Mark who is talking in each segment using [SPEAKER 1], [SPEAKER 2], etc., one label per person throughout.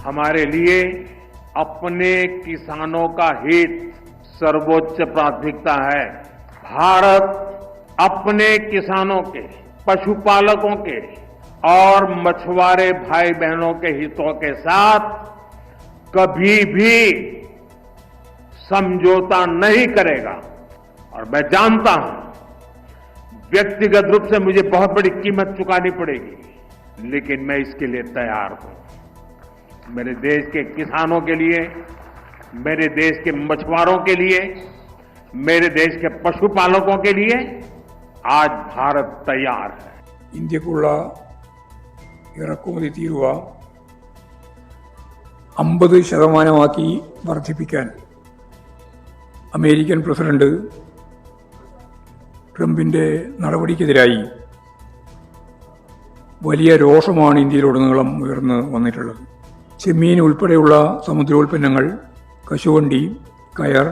[SPEAKER 1] हमारे लिए अपने किसानों का हित सर्वोच्च प्राथमिकता है। भारत अपने किसानों के, पशुपालकों के और मछुआरे भाई बहनों के हितों के साथ कभी भी समझौता नहीं करेगा। और मैं जानता हूं व्यक्तिगत रूप से मुझे बहुत बड़ी कीमत चुकानी पड़ेगी, लेकिन मैं इसके लिए तैयार हूं। मेरे देश के किसानों के लिए, मेरे देश के मछुआरों के लिए, मेरे देश के पशुपालकों के लिए आज भारत तैयार है.
[SPEAKER 2] ഇന്ത്യക്കുള്ള ഇറക്കുമതി തീരുവ 50% വർദ്ധിപ്പിക്കാൻ അമേരിക്കൻ പ്രസിഡന്റ് ട്രംപിന്റെ നടപടിക്കെതിരായി വലിയ രോഷമാണ് ഇന്ത്യയിലുടനീളം ഉയർന്നു വന്നിട്ടുള്ളത്. ചെമ്മീൻ ഉൾപ്പെടെയുള്ള സമുദ്രോൽപ്പന്നങ്ങൾ, കശുവണ്ടി, കയർ,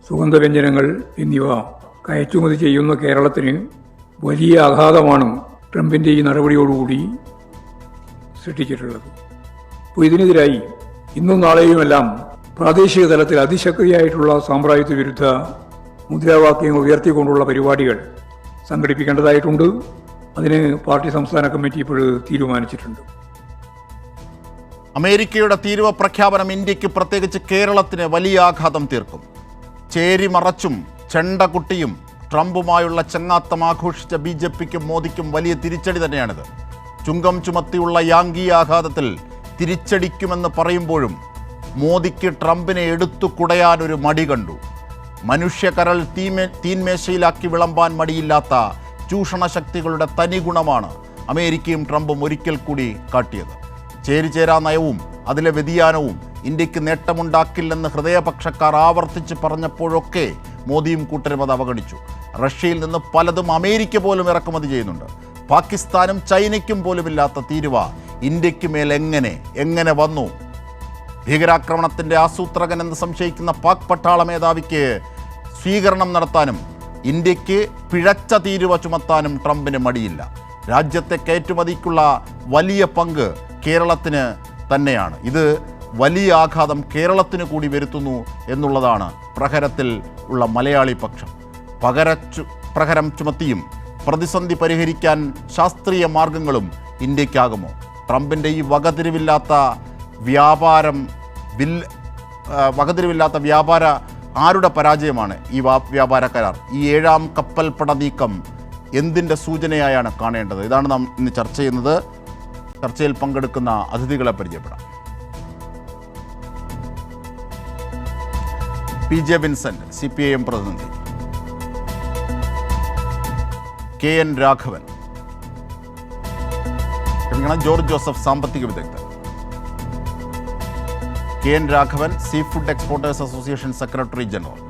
[SPEAKER 2] സുഗന്ധവ്യഞ്ജനങ്ങൾ എന്നിവ കയറ്റുമതി ചെയ്യുന്ന കേരളത്തിന് വലിയ ആഘാതമാണ് ട്രംപിൻ്റെ ഈ നടപടിയോടുകൂടി സൃഷ്ടിച്ചിട്ടുള്ളത്. അപ്പോൾ ഇതിനെതിരായി ഇന്നും നാളെയുമെല്ലാം പ്രാദേശിക തലത്തിൽ അതിശക്തിയായിട്ടുള്ള സാമ്രാജ്യത്വ വിരുദ്ധ മുദ്രാവാക്യങ്ങൾ ഉയർത്തിക്കൊണ്ടുള്ള പരിപാടികൾ സംഘടിപ്പിക്കേണ്ടതായിട്ടുണ്ട്. അതിന് പാർട്ടി സംസ്ഥാന കമ്മിറ്റി ഇപ്പോൾ തീരുമാനിച്ചിട്ടുണ്ട്.
[SPEAKER 3] അമേരിക്കയുടെ തീരുവ പ്രഖ്യാപനം ഇന്ത്യക്ക്, പ്രത്യേകിച്ച് കേരളത്തിന് വലിയ ആഘാതം തീർക്കും. ചേരി മറച്ചും ചെണ്ടകുട്ടിയും ട്രംപുമായുള്ള ചങ്ങാത്തം ആഘോഷിച്ച BJPക്കും മോദിക്കും വലിയ തിരിച്ചടി തന്നെയാണിത്. ചുങ്കം ചുമത്തിയുള്ള യാങ്കി ആഘാതത്തിൽ തിരിച്ചടിക്കുമെന്ന് പറയുമ്പോഴും മോദിക്ക് ട്രംപിനെ എടുത്തു കുടയാനൊരു മടി കണ്ടു. മനുഷ്യക്കരൾ തീന്മേശയിലാക്കി വിളമ്പാൻ മടിയില്ലാത്ത ചൂഷണശക്തികളുടെ തനി ഗുണമാണ് അമേരിക്കയും ട്രംപും ഒരിക്കൽ കൂടി കാട്ടിയത്. ചേരിചേരാ നയവും അതിലെ വ്യതിയാനവും ഇന്ത്യക്ക് നേട്ടമുണ്ടാക്കില്ലെന്ന് ഹൃദയപക്ഷക്കാർ ആവർത്തിച്ച് പറഞ്ഞപ്പോഴൊക്കെ മോദിയും കൂട്ടരും അത് അവഗണിച്ചു. റഷ്യയിൽ നിന്ന് പലതും അമേരിക്ക പോലും ഇറക്കുമതി ചെയ്യുന്നുണ്ട്. പാകിസ്ഥാനും ചൈനയ്ക്കും പോലുമില്ലാത്ത തീരുവ ഇന്ത്യക്ക് മേൽ എങ്ങനെ വന്നു? ഭീകരാക്രമണത്തിൻ്റെ ആസൂത്രകൻ എന്ന് സംശയിക്കുന്ന പാക് പട്ടാള മേധാവിക്ക് സ്വീകരണം നടത്താനും ഇന്ത്യക്ക് പിഴച്ച തീരുവ ചുമത്താനും ട്രംപിന് മടിയില്ല. രാജ്യത്തെ കയറ്റുമതിക്കുള്ള വലിയ പങ്ക് കേരളത്തിന് തന്നെയാണ്. ഇത് വലിയ ആഘാതം കേരളത്തിന് കൂടി വരുത്തുന്നു എന്നുള്ളതാണ് പ്രഹരത്തിൽ ഉള്ള മലയാളി പക്ഷം. പ്രഹരം ചുമത്തിയും പ്രതിസന്ധി പരിഹരിക്കാൻ ശാസ്ത്രീയ മാർഗങ്ങളും ഇന്ത്യക്കാകുമോ? ട്രംപിൻ്റെ ഈ വകതിരിവില്ലാത്ത വ്യാപാര ആരുടെ പരാജയമാണ് ഈ വ്യാപാര കരാർ? ഈ 7ാം കപ്പൽപ്പട നീക്കം എന്തിൻ്റെ സൂചനയായാണ് കാണേണ്ടത്? ഇതാണ് നാം ഇന്ന് ചർച്ച ചെയ്യുന്നത്. ചർച്ചയിൽ പങ്കെടുക്കുന്ന അതിഥികളെ പരിചയപ്പെടാം. PJ വിൻസെന്റ്, CPIM പ്രതിനിധി. KN രാഘവൻ. ജോർജ് ജോസഫ്, സാമ്പത്തിക വിദഗ്ധൻ. KN Raghavan, sea food exporters association secretary general.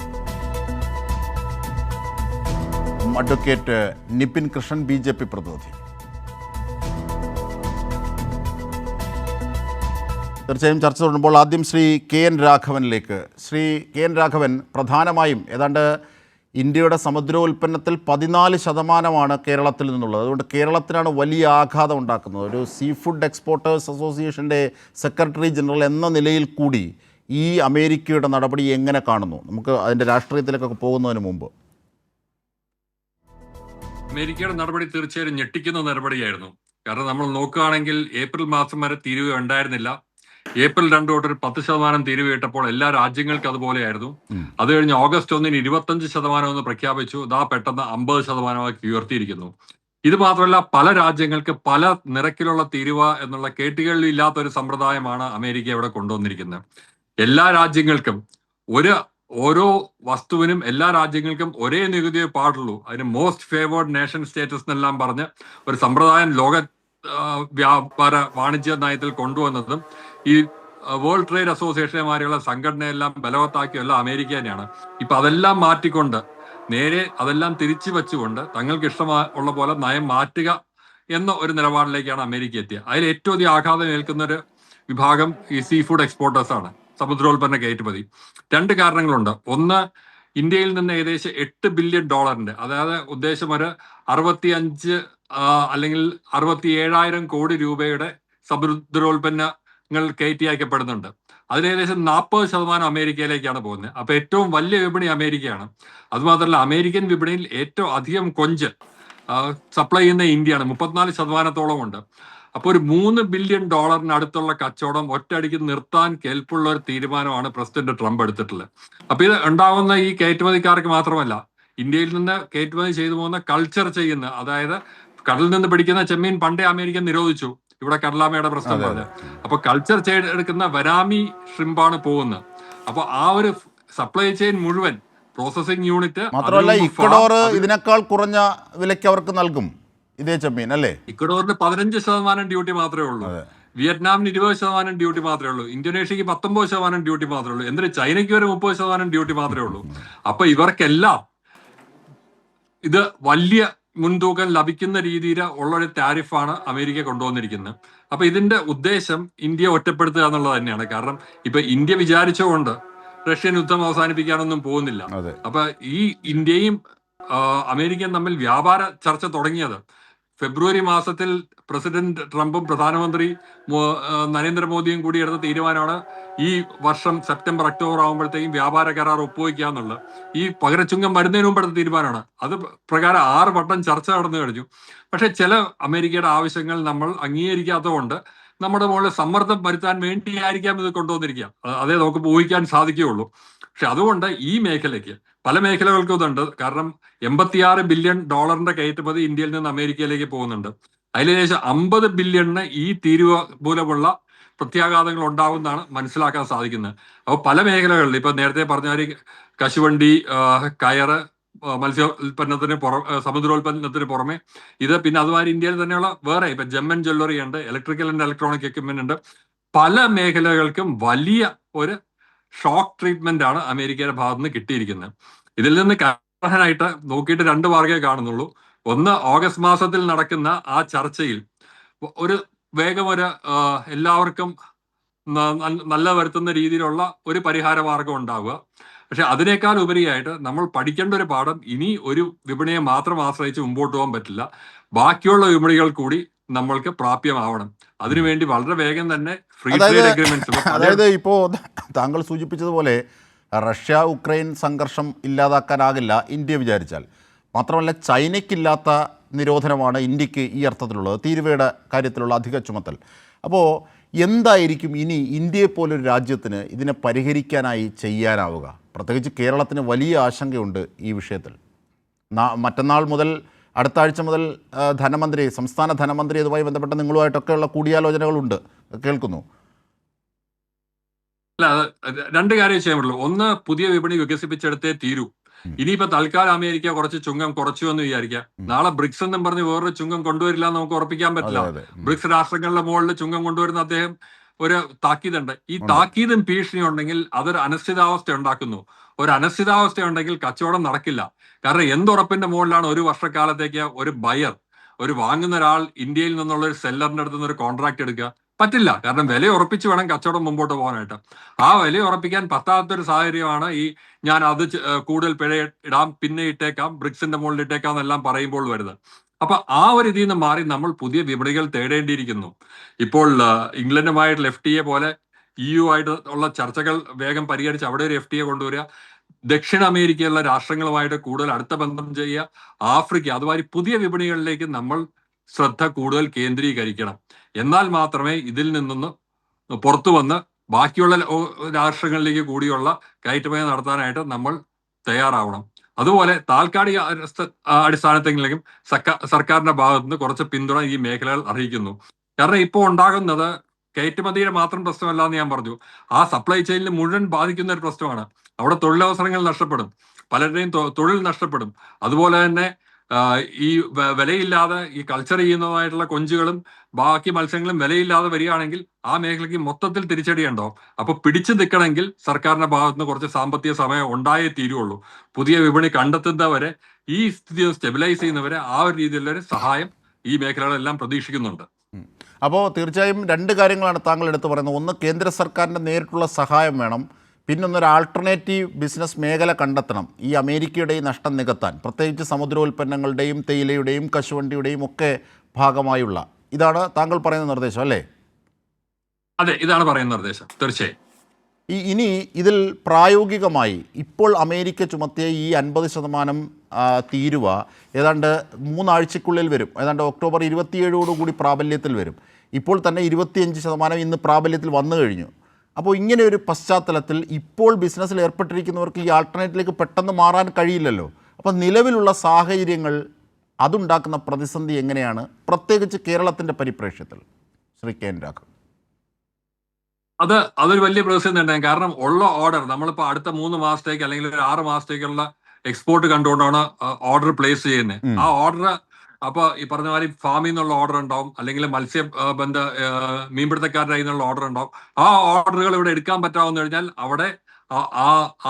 [SPEAKER 3] Advocate Nipin Krishnan, BJP പ്രതിനിധി. തീർച്ചയായും ചർച്ച തുടരുമ്പോൾ ആദ്യം ശ്രീ KN രാഘവനിലേക്ക്. ശ്രീ KN രാഘവൻ, പ്രധാനമായും ഏതാണ്ട് ഇന്ത്യയുടെ സമുദ്രോൽപ്പന്നത്തിൽ 14% കേരളത്തിൽ നിന്നുള്ളത്. അതുകൊണ്ട് കേരളത്തിനാണ് വലിയ ആഘാതം ഉണ്ടാക്കുന്നത്. ഒരു സീ ഫുഡ് എക്സ്പോർട്ടേഴ്സ് അസോസിയേഷൻ്റെ സെക്രട്ടറി ജനറൽ എന്ന നിലയിൽ കൂടി ഈ അമേരിക്കയുടെ നടപടി എങ്ങനെ കാണുന്നു? നമുക്ക് അതിൻ്റെ രാഷ്ട്രീയത്തിലേക്കൊക്കെ പോകുന്നതിന് മുമ്പ്.
[SPEAKER 4] അമേരിക്കയുടെ നടപടി തീർച്ചയായും ഞെട്ടിക്കുന്ന നടപടിയായിരുന്നു. കാരണം നമ്മൾ നോക്കുകയാണെങ്കിൽ ഏപ്രിൽ മാസം വരെ തീരുവ ഉണ്ടായിരുന്നില്ല. ഏപ്രിൽ 2 തൊട്ട് ഒരു 10% തീരുവ ഇട്ടപ്പോൾ എല്ലാ രാജ്യങ്ങൾക്കും അതുപോലെയായിരുന്നു. അത് കഴിഞ്ഞ് ഓഗസ്റ്റ് 1 25% എന്ന് പ്രഖ്യാപിച്ചു. ഇതാ പെട്ടെന്ന് 50% ഉയർത്തിയിരിക്കുന്നു. ഇത് മാത്രമല്ല, പല രാജ്യങ്ങൾക്ക് പല നിരക്കിലുള്ള തീരുവ എന്നുള്ള കേട്ടുകളില്ലാത്ത ഒരു സമ്പ്രദായമാണ് അമേരിക്ക ഇവിടെ കൊണ്ടുവന്നിരിക്കുന്നത്. എല്ലാ രാജ്യങ്ങൾക്കും ഓരോ വസ്തുവിനും എല്ലാ രാജ്യങ്ങൾക്കും ഒരേ നികുതിയെ പാടുള്ളൂ. അതിന് മോസ്റ്റ് ഫേവേർഡ് നേഷൻ സ്റ്റേറ്റസ് എന്നെല്ലാം പറഞ്ഞ് ഒരു സമ്പ്രദായം ലോക വ്യാപാര വാണിജ്യ നയത്തിൽ കൊണ്ടുവന്നതും ഈ വേൾഡ് ട്രേഡ് അസോസിയേഷനുമാരെയുള്ള സംഘടനയെല്ലാം ബലവത്താക്കിയല്ല അമേരിക്ക തന്നെയാണ്. ഇപ്പൊ അതെല്ലാം മാറ്റിക്കൊണ്ട് നേരെ അതെല്ലാം തിരിച്ചു വെച്ചുകൊണ്ട് തങ്ങൾക്ക് ഇഷ്ടമുള്ള പോലെ നയം മാറ്റുക എന്ന ഒരു നിലപാടിലേക്കാണ് അമേരിക്ക എത്തിയത്. അതിൽ ഏറ്റവും അധികം ആഘാതം ഏൽക്കുന്ന ഒരു വിഭാഗം ഈ സീ ഫുഡ് എക്സ്പോർട്ടേഴ്സ് ആണ്, സമുദ്രോൽപ്പന്ന കയറ്റുമതി. 2 കാരണങ്ങളുണ്ട്. ഒന്ന്, ഇന്ത്യയിൽ നിന്ന് ഏകദേശം $8 ബില്യൺ, അതായത് ഉദ്ദേശം ഒരു 65 അല്ലെങ്കിൽ 67,000 കോടി രൂപയുടെ സമുദ്രോൽപ്പന്നങ്ങൾ കയറ്റി അയക്കപ്പെടുന്നുണ്ട്. അതിൽ ഏകദേശം 40% അമേരിക്കയിലേക്കാണ് പോകുന്നത്. അപ്പൊ ഏറ്റവും വലിയ വിപണി അമേരിക്കയാണ്. അതുമാത്രമല്ല, അമേരിക്കൻ വിപണിയിൽ ഏറ്റവും അധികം കൊഞ്ച് സപ്ലൈ ചെയ്യുന്ന ഇന്ത്യയാണ്. 34% ഉണ്ട്. അപ്പോൾ ഒരു $3 ബില്യൺ അടുത്തുള്ള കച്ചവടം ഒറ്റയടിക്ക് നിർത്താൻ കെൽപ്പുള്ള ഒരു തീരുമാനമാണ് പ്രസിഡന്റ് ട്രംപ് എടുത്തിട്ടുള്ളത്. അപ്പൊ ഇത് ഉണ്ടാവുന്ന ഈ കയറ്റുമതിക്കാർക്ക് മാത്രമല്ല, ഇന്ത്യയിൽ നിന്ന് കയറ്റുമതി ചെയ്തു പോകുന്ന കൾച്ചർ ചെയ്യുന്ന, അതായത് കടലിൽ നിന്ന് പിടിക്കുന്ന ചെമ്മീൻ പണ്ടേ അമേരിക്ക നിരോധിച്ചു, ഇവിടെ കടലാമയുടെ പ്രശ്നം പറഞ്ഞ്. അപ്പൊ കൾച്ചർ ചെയ്തെടുക്കുന്ന വരാമി ഷ്രിമ്പാണ് പോകുന്നത്. അപ്പൊ ആ ഒരു സപ്ലൈ ചെയിൻ മുഴുവൻ പ്രോസസിംഗ് യൂണിറ്റ്,
[SPEAKER 3] മാത്രമല്ല ഇക്വഡോർ ഇതിനേക്കാൾ കുറഞ്ഞ വിലയ്ക്ക് അവർക്ക് നൽകും ഇതേ ചെമ്മീൻ അല്ലേ?
[SPEAKER 4] ഇക്വഡോറിന് 15% ഡ്യൂട്ടി മാത്രമേ ഉള്ളൂ. വിയറ്റ്നാമിന് 20% ഡ്യൂട്ടി മാത്രമേ ഉള്ളൂ. ഇന്തോനേഷ്യക്ക് 19% ഡ്യൂട്ടി മാത്രമേ ഉള്ളൂ. എന്നിട്ട് ചൈനയ്ക്ക് വരെ 30% ഡ്യൂട്ടി മാത്രമേ ഉള്ളൂ. അപ്പൊ ഇവർക്കെല്ലാം ഇത് വലിയ മുൻതൂക്കം ലഭിക്കുന്ന രീതിയിൽ ഉള്ളൊരു താരിഫാണ് അമേരിക്ക കൊണ്ടുവന്നിരിക്കുന്നത്. അപ്പൊ ഇതിന്റെ ഉദ്ദേശം ഇന്ത്യയെ ഒറ്റപ്പെടുത്തുക എന്നുള്ളത് തന്നെയാണ്. കാരണം ഇപ്പൊ ഇന്ത്യ വിചാരിച്ചുകൊണ്ട് റഷ്യൻ യുദ്ധം അവസാനിപ്പിക്കാനൊന്നും പോകുന്നില്ല. അപ്പൊ ഈ ഇന്ത്യയും അമേരിക്കയും തമ്മിൽ വ്യാപാര ചർച്ച തുടങ്ങിയത് ഫെബ്രുവരി മാസത്തിൽ പ്രസിഡന്റ് ട്രംപും പ്രധാനമന്ത്രി നരേന്ദ്രമോദിയും കൂടി എടുത്ത തീരുമാനമാണ് ഈ വർഷം സെപ്റ്റംബർ ഒക്ടോബർ ആകുമ്പോഴത്തേക്കും വ്യാപാര കരാർ ഒപ്പുവയ്ക്കുക എന്നുള്ളത്. ഈ പകരച്ചുങ്കം വരുന്നതിന് മുമ്പ് എടുത്ത തീരുമാനമാണ്. അത് പ്രകാരം 6 വട്ടം ചർച്ച നടന്നു കഴിഞ്ഞു. പക്ഷെ ചില അമേരിക്കയുടെ ആവശ്യങ്ങൾ നമ്മൾ അംഗീകരിക്കാത്തതുകൊണ്ട് നമ്മുടെ മുകളിൽ സമ്മർദ്ദം വരുത്താൻ വേണ്ടിയായിരിക്കാം ഇത് കൊണ്ടുവന്നിരിക്കുക. അതേ നമുക്ക് ഊഹിക്കാൻ സാധിക്കുകയുള്ളൂ. പക്ഷെ അതുകൊണ്ട് ഈ മേഖലയ്ക്ക്, പല മേഖലകൾക്കും ഇതുണ്ട്. കാരണം $86 ബില്യൺ കയറ്റുമതി ഇന്ത്യയിൽ നിന്ന് അമേരിക്കയിലേക്ക് പോകുന്നുണ്ട്. അതിലേകദേശം 50 ബില്യണിന് ഈ തീരുവ മൂലമുള്ള പ്രത്യാഘാതങ്ങൾ ഉണ്ടാവുമെന്നാണ് മനസ്സിലാക്കാൻ സാധിക്കുന്നത്. അപ്പോൾ പല മേഖലകളിൽ ഇപ്പൊ നേരത്തെ പറഞ്ഞ കശുവണ്ടി, കയറ്, മത്സ്യോൽപ്പന്നത്തിന് സമുദ്രോൽപ്പന്നത്തിന് പുറമെ ഇത് പിന്നെ അതുമാതിരി ഇന്ത്യയിൽ തന്നെയുള്ള വേറെ ഇപ്പൊ ജെമ്മൻ ജ്വല്ലറി ഉണ്ട്, ഇലക്ട്രിക്കൽ ആൻഡ് ഇലക്ട്രോണിക് എക്യുപ്മെന്റ് ഉണ്ട്. പല മേഖലകൾക്കും വലിയ ഒരു ഷോക്ക് ട്രീറ്റ്മെന്റ് ആണ് അമേരിക്കയുടെ ഭാഗത്ത് നിന്ന് കിട്ടിയിരിക്കുന്നത്. ഇതിൽ നിന്ന് കാരണമായിട്ട് നോക്കിയിട്ട് 2 മാർഗ്ഗമേ കാണുന്നുള്ളൂ. ഒന്ന്, ഓഗസ്റ്റ് മാസത്തിൽ നടക്കുന്ന ആ ചർച്ചയിൽ ഒരു വേഗം ഒരു എല്ലാവർക്കും നല്ല വരുത്തുന്ന രീതിയിലുള്ള ഒരു പരിഹാര മാർഗം ഉണ്ടാവുക. പക്ഷെ അതിനേക്കാൾ ഉപരിയായിട്ട് നമ്മൾ പഠിക്കേണ്ട ഒരു പാഠം, ഇനി ഒരു വിപണിയെ മാത്രം ആശ്രയിച്ച് മുമ്പോട്ട് പോകാൻ പറ്റില്ല. ബാക്കിയുള്ള വിപണികൾ കൂടി നമ്മൾക്ക് പ്രാപ്യമാവണം. അതിനുവേണ്ടി വളരെ വേഗം തന്നെ ഫ്രീ ട്രേഡ് അഗ്രിമെന്റ്സ്,
[SPEAKER 3] അതായത് ഇപ്പോൾ താങ്കൾ സൂചിപ്പിച്ചതുപോലെ റഷ്യ ഉക്രൈൻ സംഘർഷം ഇല്ലാതാക്കാനാകില്ല ഇന്ത്യ വിചാരിച്ചാൽ. മാത്രമല്ല, ചൈനയ്ക്കില്ലാത്ത നിരോധനമാണ് ഇന്ത്യക്ക് ഈ അർത്ഥത്തിലുള്ളത്, തീരുവയുടെ കാര്യത്തിലുള്ള അധിക ചുമത്തൽ. അപ്പോൾ എന്തായിരിക്കും ഇനി ഇന്ത്യയെപ്പോലൊരു രാജ്യത്തിന് ഇതിനെ പരിഹരിക്കാനായി ചെയ്യാനാവുക? പ്രത്യേകിച്ച് കേരളത്തിന് വലിയ ആശങ്കയുണ്ട് ഈ വിഷയത്തിൽ. മറ്റന്നാൾ മുതൽ, അടുത്ത ആഴ്ച മുതൽ ധനമന്ത്രി, സംസ്ഥാന ധനമന്ത്രി ഇതുമായി ബന്ധപ്പെട്ട് നിങ്ങളുമായിട്ടൊക്കെയുള്ള കൂടിയാലോചനകളുണ്ട്, കേൾക്കുന്നു.
[SPEAKER 4] അല്ല, 2 കാര്യം ചെയ്യാൻ പറ്റുള്ളൂ. ഒന്ന്, പുതിയ വിപണി വികസിപ്പിച്ചെടുത്തേ തീരൂ. ഇനിയിപ്പോ തൽക്കാലം അമേരിക്ക കുറച്ച് ചുങ്കം കുറച്ചു എന്ന് വിചാരിക്കാം. നാളെ ബ്രിക്സ് എന്നും പറഞ്ഞ് വേറൊരു ചുങ്കം കൊണ്ടുവരില്ല എന്ന് നമുക്ക് ഉറപ്പിക്കാൻ പറ്റില്ല. ബ്രിക്സ് രാഷ്ട്രങ്ങളുടെ മുകളിൽ ചുങ്കം കൊണ്ടുവരുന്ന അദ്ദേഹം ഒരു താക്കീതുണ്ട്. ഈ താക്കീതും ഭീഷണിയും ഉണ്ടെങ്കിൽ അതൊരു അനിശ്ചിതാവസ്ഥ ഉണ്ടാക്കുന്നു. ഒരു അനിശ്ചിതാവസ്ഥ ഉണ്ടെങ്കിൽ കച്ചവടം നടക്കില്ല. കാരണം എന്തുറപ്പിന്റെ മുകളിലാണ് ഒരു വർഷക്കാലത്തേക്ക് ഒരു ബയർ, ഒരു വാങ്ങുന്ന ഒരാൾ ഇന്ത്യയിൽ നിന്നുള്ള ഒരു സെല്ലറിന്റെ അടുത്ത് നിന്ന് ഒരു കോൺട്രാക്ട് എടുക്കുക? പറ്റില്ല. കാരണം വില ഉറപ്പിച്ച് വേണം കച്ചവടം മുമ്പോട്ട് പോകാനായിട്ട്. ആ വില ഉറപ്പിക്കാൻ പറ്റാത്തൊരു സാഹചര്യമാണ് ഈ ഞാൻ അത് കൂടുതൽ പിഴ ഇടാം, പിന്നെ ഇട്ടേക്കാം, ബ്രിക്സിന്റെ മുകളിൽ ഇട്ടേക്കാം എന്നെല്ലാം പറയുമ്പോൾ വരുന്നത്. അപ്പൊ ആ ഒരു ഇതിൽ നിന്ന് മാറി നമ്മൾ പുതിയ വിപണികൾ തേടേണ്ടിയിരിക്കുന്നു. ഇപ്പോൾ ഇംഗ്ലണ്ടുമായിട്ടുള്ള FTA പോലെ EU ആയിട്ട് ഉള്ള ചർച്ചകൾ വേഗം പരിഹരിച്ച് അവിടെ ഒരു FTA കൊണ്ടുവരിക. ദക്ഷിണ അമേരിക്കയിലുള്ള രാഷ്ട്രങ്ങളുമായിട്ട് കൂടുതൽ അടുത്ത ബന്ധം ചെയ്യുക. ആഫ്രിക്ക, അതുമാതിരി പുതിയ വിപണികളിലേക്ക് നമ്മൾ ശ്രദ്ധ കൂടുതൽ കേന്ദ്രീകരിക്കണം. എന്നാൽ മാത്രമേ ഇതിൽ നിന്നൊന്ന് പുറത്തു വന്ന് ബാക്കിയുള്ള രാഷ്ട്രങ്ങളിലേക്ക് കൂടിയുള്ള കയറ്റുമതി നടത്താനായിട്ട് നമ്മൾ തയ്യാറാവണം. അതുപോലെ താൽക്കാലിക അടിസ്ഥാനത്തെങ്കിലും സർക്കാരിന്റെ ഭാഗത്ത് നിന്ന് കുറച്ച് പിന്തുണ ഈ മേഖലകൾ അറിയിക്കുന്നു. കാരണം ഇപ്പോൾ ഉണ്ടാകുന്നത് കയറ്റുമതിയുടെ മാത്രം പ്രശ്നമല്ല എന്ന് ഞാൻ പറഞ്ഞു, ആ സപ്ലൈ ചെയിനിൽ മുഴുവൻ ബാധിക്കുന്ന ഒരു പ്രശ്നമാണ്. അവിടെ തൊഴിലവസരങ്ങൾ നഷ്ടപ്പെടും, പലരുടെയും തൊഴിൽ നഷ്ടപ്പെടും. അതുപോലെ തന്നെ ഈ വിലയില്ലാതെ ഈ കൾച്ചർ ചെയ്യുന്നതായിട്ടുള്ള കൊഞ്ചുകളും ബാക്കി മത്സ്യങ്ങളും വിലയില്ലാതെ വരികയാണെങ്കിൽ ആ മേഖലയ്ക്ക് മൊത്തത്തിൽ തിരിച്ചടിയുണ്ടാവും. അപ്പൊ പിടിച്ചു നിൽക്കണമെങ്കിൽ സർക്കാരിന്റെ ഭാഗത്തുനിന്ന് കുറച്ച് സാമ്പത്തിക സമയം ഉണ്ടായേ തീരുള്ളൂ. പുതിയ വിപണി കണ്ടെത്തുന്നവരെ, ഈ സ്ഥിതി സ്റ്റെബിലൈസ് ചെയ്യുന്നവരെ ആ ഒരു രീതിയിലുള്ള സഹായം ഈ മേഖലകളെല്ലാം പ്രതീക്ഷിക്കുന്നുണ്ട്.
[SPEAKER 3] അപ്പോൾ തീർച്ചയായും 2 കാര്യങ്ങളാണ് താങ്കൾ എടുത്തു പറയുന്നത്. ഒന്ന്, കേന്ദ്ര സർക്കാരിൻ്റെ നേരിട്ടുള്ള സഹായം വേണം. പിന്നൊന്നൊരു ആൾട്ടർനേറ്റീവ് ബിസിനസ് മേഖല കണ്ടെത്തണം ഈ അമേരിക്കയുടെ ഈ നഷ്ടം നികത്താൻ, പ്രത്യേകിച്ച് സമുദ്രോൽപ്പന്നങ്ങളുടെയും തേയിലയുടെയും കശുവണ്ടിയുടെയും ഒക്കെ ഭാഗമായുള്ള. ഇതാണ് താങ്കൾ പറയുന്ന നിർദ്ദേശം അല്ലേ?
[SPEAKER 4] അതെ, ഇതാണ് പറയുന്ന നിർദ്ദേശം. തീർച്ചയായും
[SPEAKER 3] ഇനി ഇതിൽ പ്രായോഗികമായി ഇപ്പോൾ അമേരിക്ക ചുമത്തിയ ഈ 50% തീരുവ ഏതാണ്ട് 3 ആഴ്ചക്കുള്ളിൽ വരും. ഏതാണ്ട് ഒക്ടോബർ 27 പ്രാബല്യത്തിൽ വരും. ഇപ്പോൾ തന്നെ 25% ഇന്ന് പ്രാബല്യത്തിൽ വന്നു കഴിഞ്ഞു. അപ്പോൾ ഇങ്ങനെ ഒരു പശ്ചാത്തലത്തിൽ ഇപ്പോൾ ബിസിനസ്സിൽ ഏർപ്പെട്ടിരിക്കുന്നവർക്ക് ഈ ആൾട്ടർനേറ്റിലേക്ക് പെട്ടെന്ന് മാറാൻ കഴിയില്ലല്ലോ. അപ്പോൾ നിലവിലുള്ള സാഹചര്യങ്ങൾ അതുണ്ടാക്കുന്ന പ്രതിസന്ധി എങ്ങനെയാണ്, പ്രത്യേകിച്ച് കേരളത്തിൻ്റെ പരിപ്രേക്ഷ്യത്തിൽ? Shri K N Raghavan.
[SPEAKER 4] അതൊരു വലിയ പ്രതിസന്ധി ഉണ്ടാകും. കാരണം ഉള്ള ഓർഡർ നമ്മളിപ്പോൾ അടുത്ത 3 മാസത്തേക്ക് അല്ലെങ്കിൽ ഒരു 6 മാസത്തേക്കുള്ള എക്സ്പോർട്ട് കണ്ടുകൊണ്ടാണ് ഓർഡർ പ്ലേസ് ചെയ്യുന്നത്. ആ ഓർഡർ അപ്പൊ ഈ പറഞ്ഞ മാതിരി ഫാമിൽ നിന്നുള്ള ഓർഡർ ഉണ്ടാവും, അല്ലെങ്കിൽ മീൻപിടുത്തക്കാരുടെ കയ്യിൽ നിന്നുള്ള ഓർഡർ ഉണ്ടാവും. ആ ഓർഡറുകൾ ഇവിടെ എടുക്കാൻ പറ്റാവുന്ന കഴിഞ്ഞാൽ അവിടെ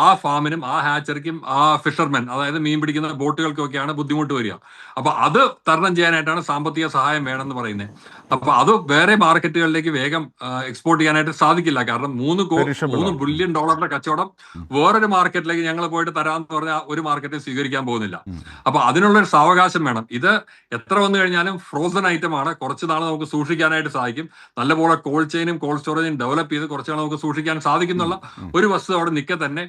[SPEAKER 4] ആ ഫാമിനും ആ ഹാച്ചറിക്കും ആ ഫിഷർമെൻ, അതായത് മീൻ പിടിക്കുന്ന ബോട്ടുകൾക്കൊക്കെയാണ് ബുദ്ധിമുട്ട് വരിക. അപ്പൊ അത് തരണം ചെയ്യാനായിട്ടാണ് സാമ്പത്തിക സഹായം വേണമെന്ന് പറയുന്നത്. അപ്പൊ അത് വേറെ മാർക്കറ്റുകളിലേക്ക് വേഗം എക്സ്പോർട്ട് ചെയ്യാനായിട്ട് സാധിക്കില്ല. കാരണം $3 ബില്യൺ കച്ചവടം വേറൊരു മാർക്കറ്റിലേക്ക് ഞങ്ങൾ പോയിട്ട് തരാമെന്ന് പറഞ്ഞാൽ ഒരു മാർക്കറ്റ് സ്വീകരിക്കാൻ പോകുന്നില്ല. അപ്പൊ അതിനുള്ള ഒരു സാവകാശം വേണം. ഇത് എത്ര വന്നു കഴിഞ്ഞാലും ഫ്രോസൺ ഐറ്റം ആണ്, കുറച്ച് നാൾ നമുക്ക് സൂക്ഷിക്കാനായിട്ട് സാധിക്കും. നല്ലപോലെ കോൾഡ് ചെയിനും കോൾഡ് സ്റ്റോറേജും ഡെവലപ്പ് ചെയ്ത് കുറച്ച് നാൾ നമുക്ക് സൂക്ഷിക്കാൻ സാധിക്കുന്നുള്ള ഒരു വസ്തുത അവിടെ നിൽക്കെ തന്നെ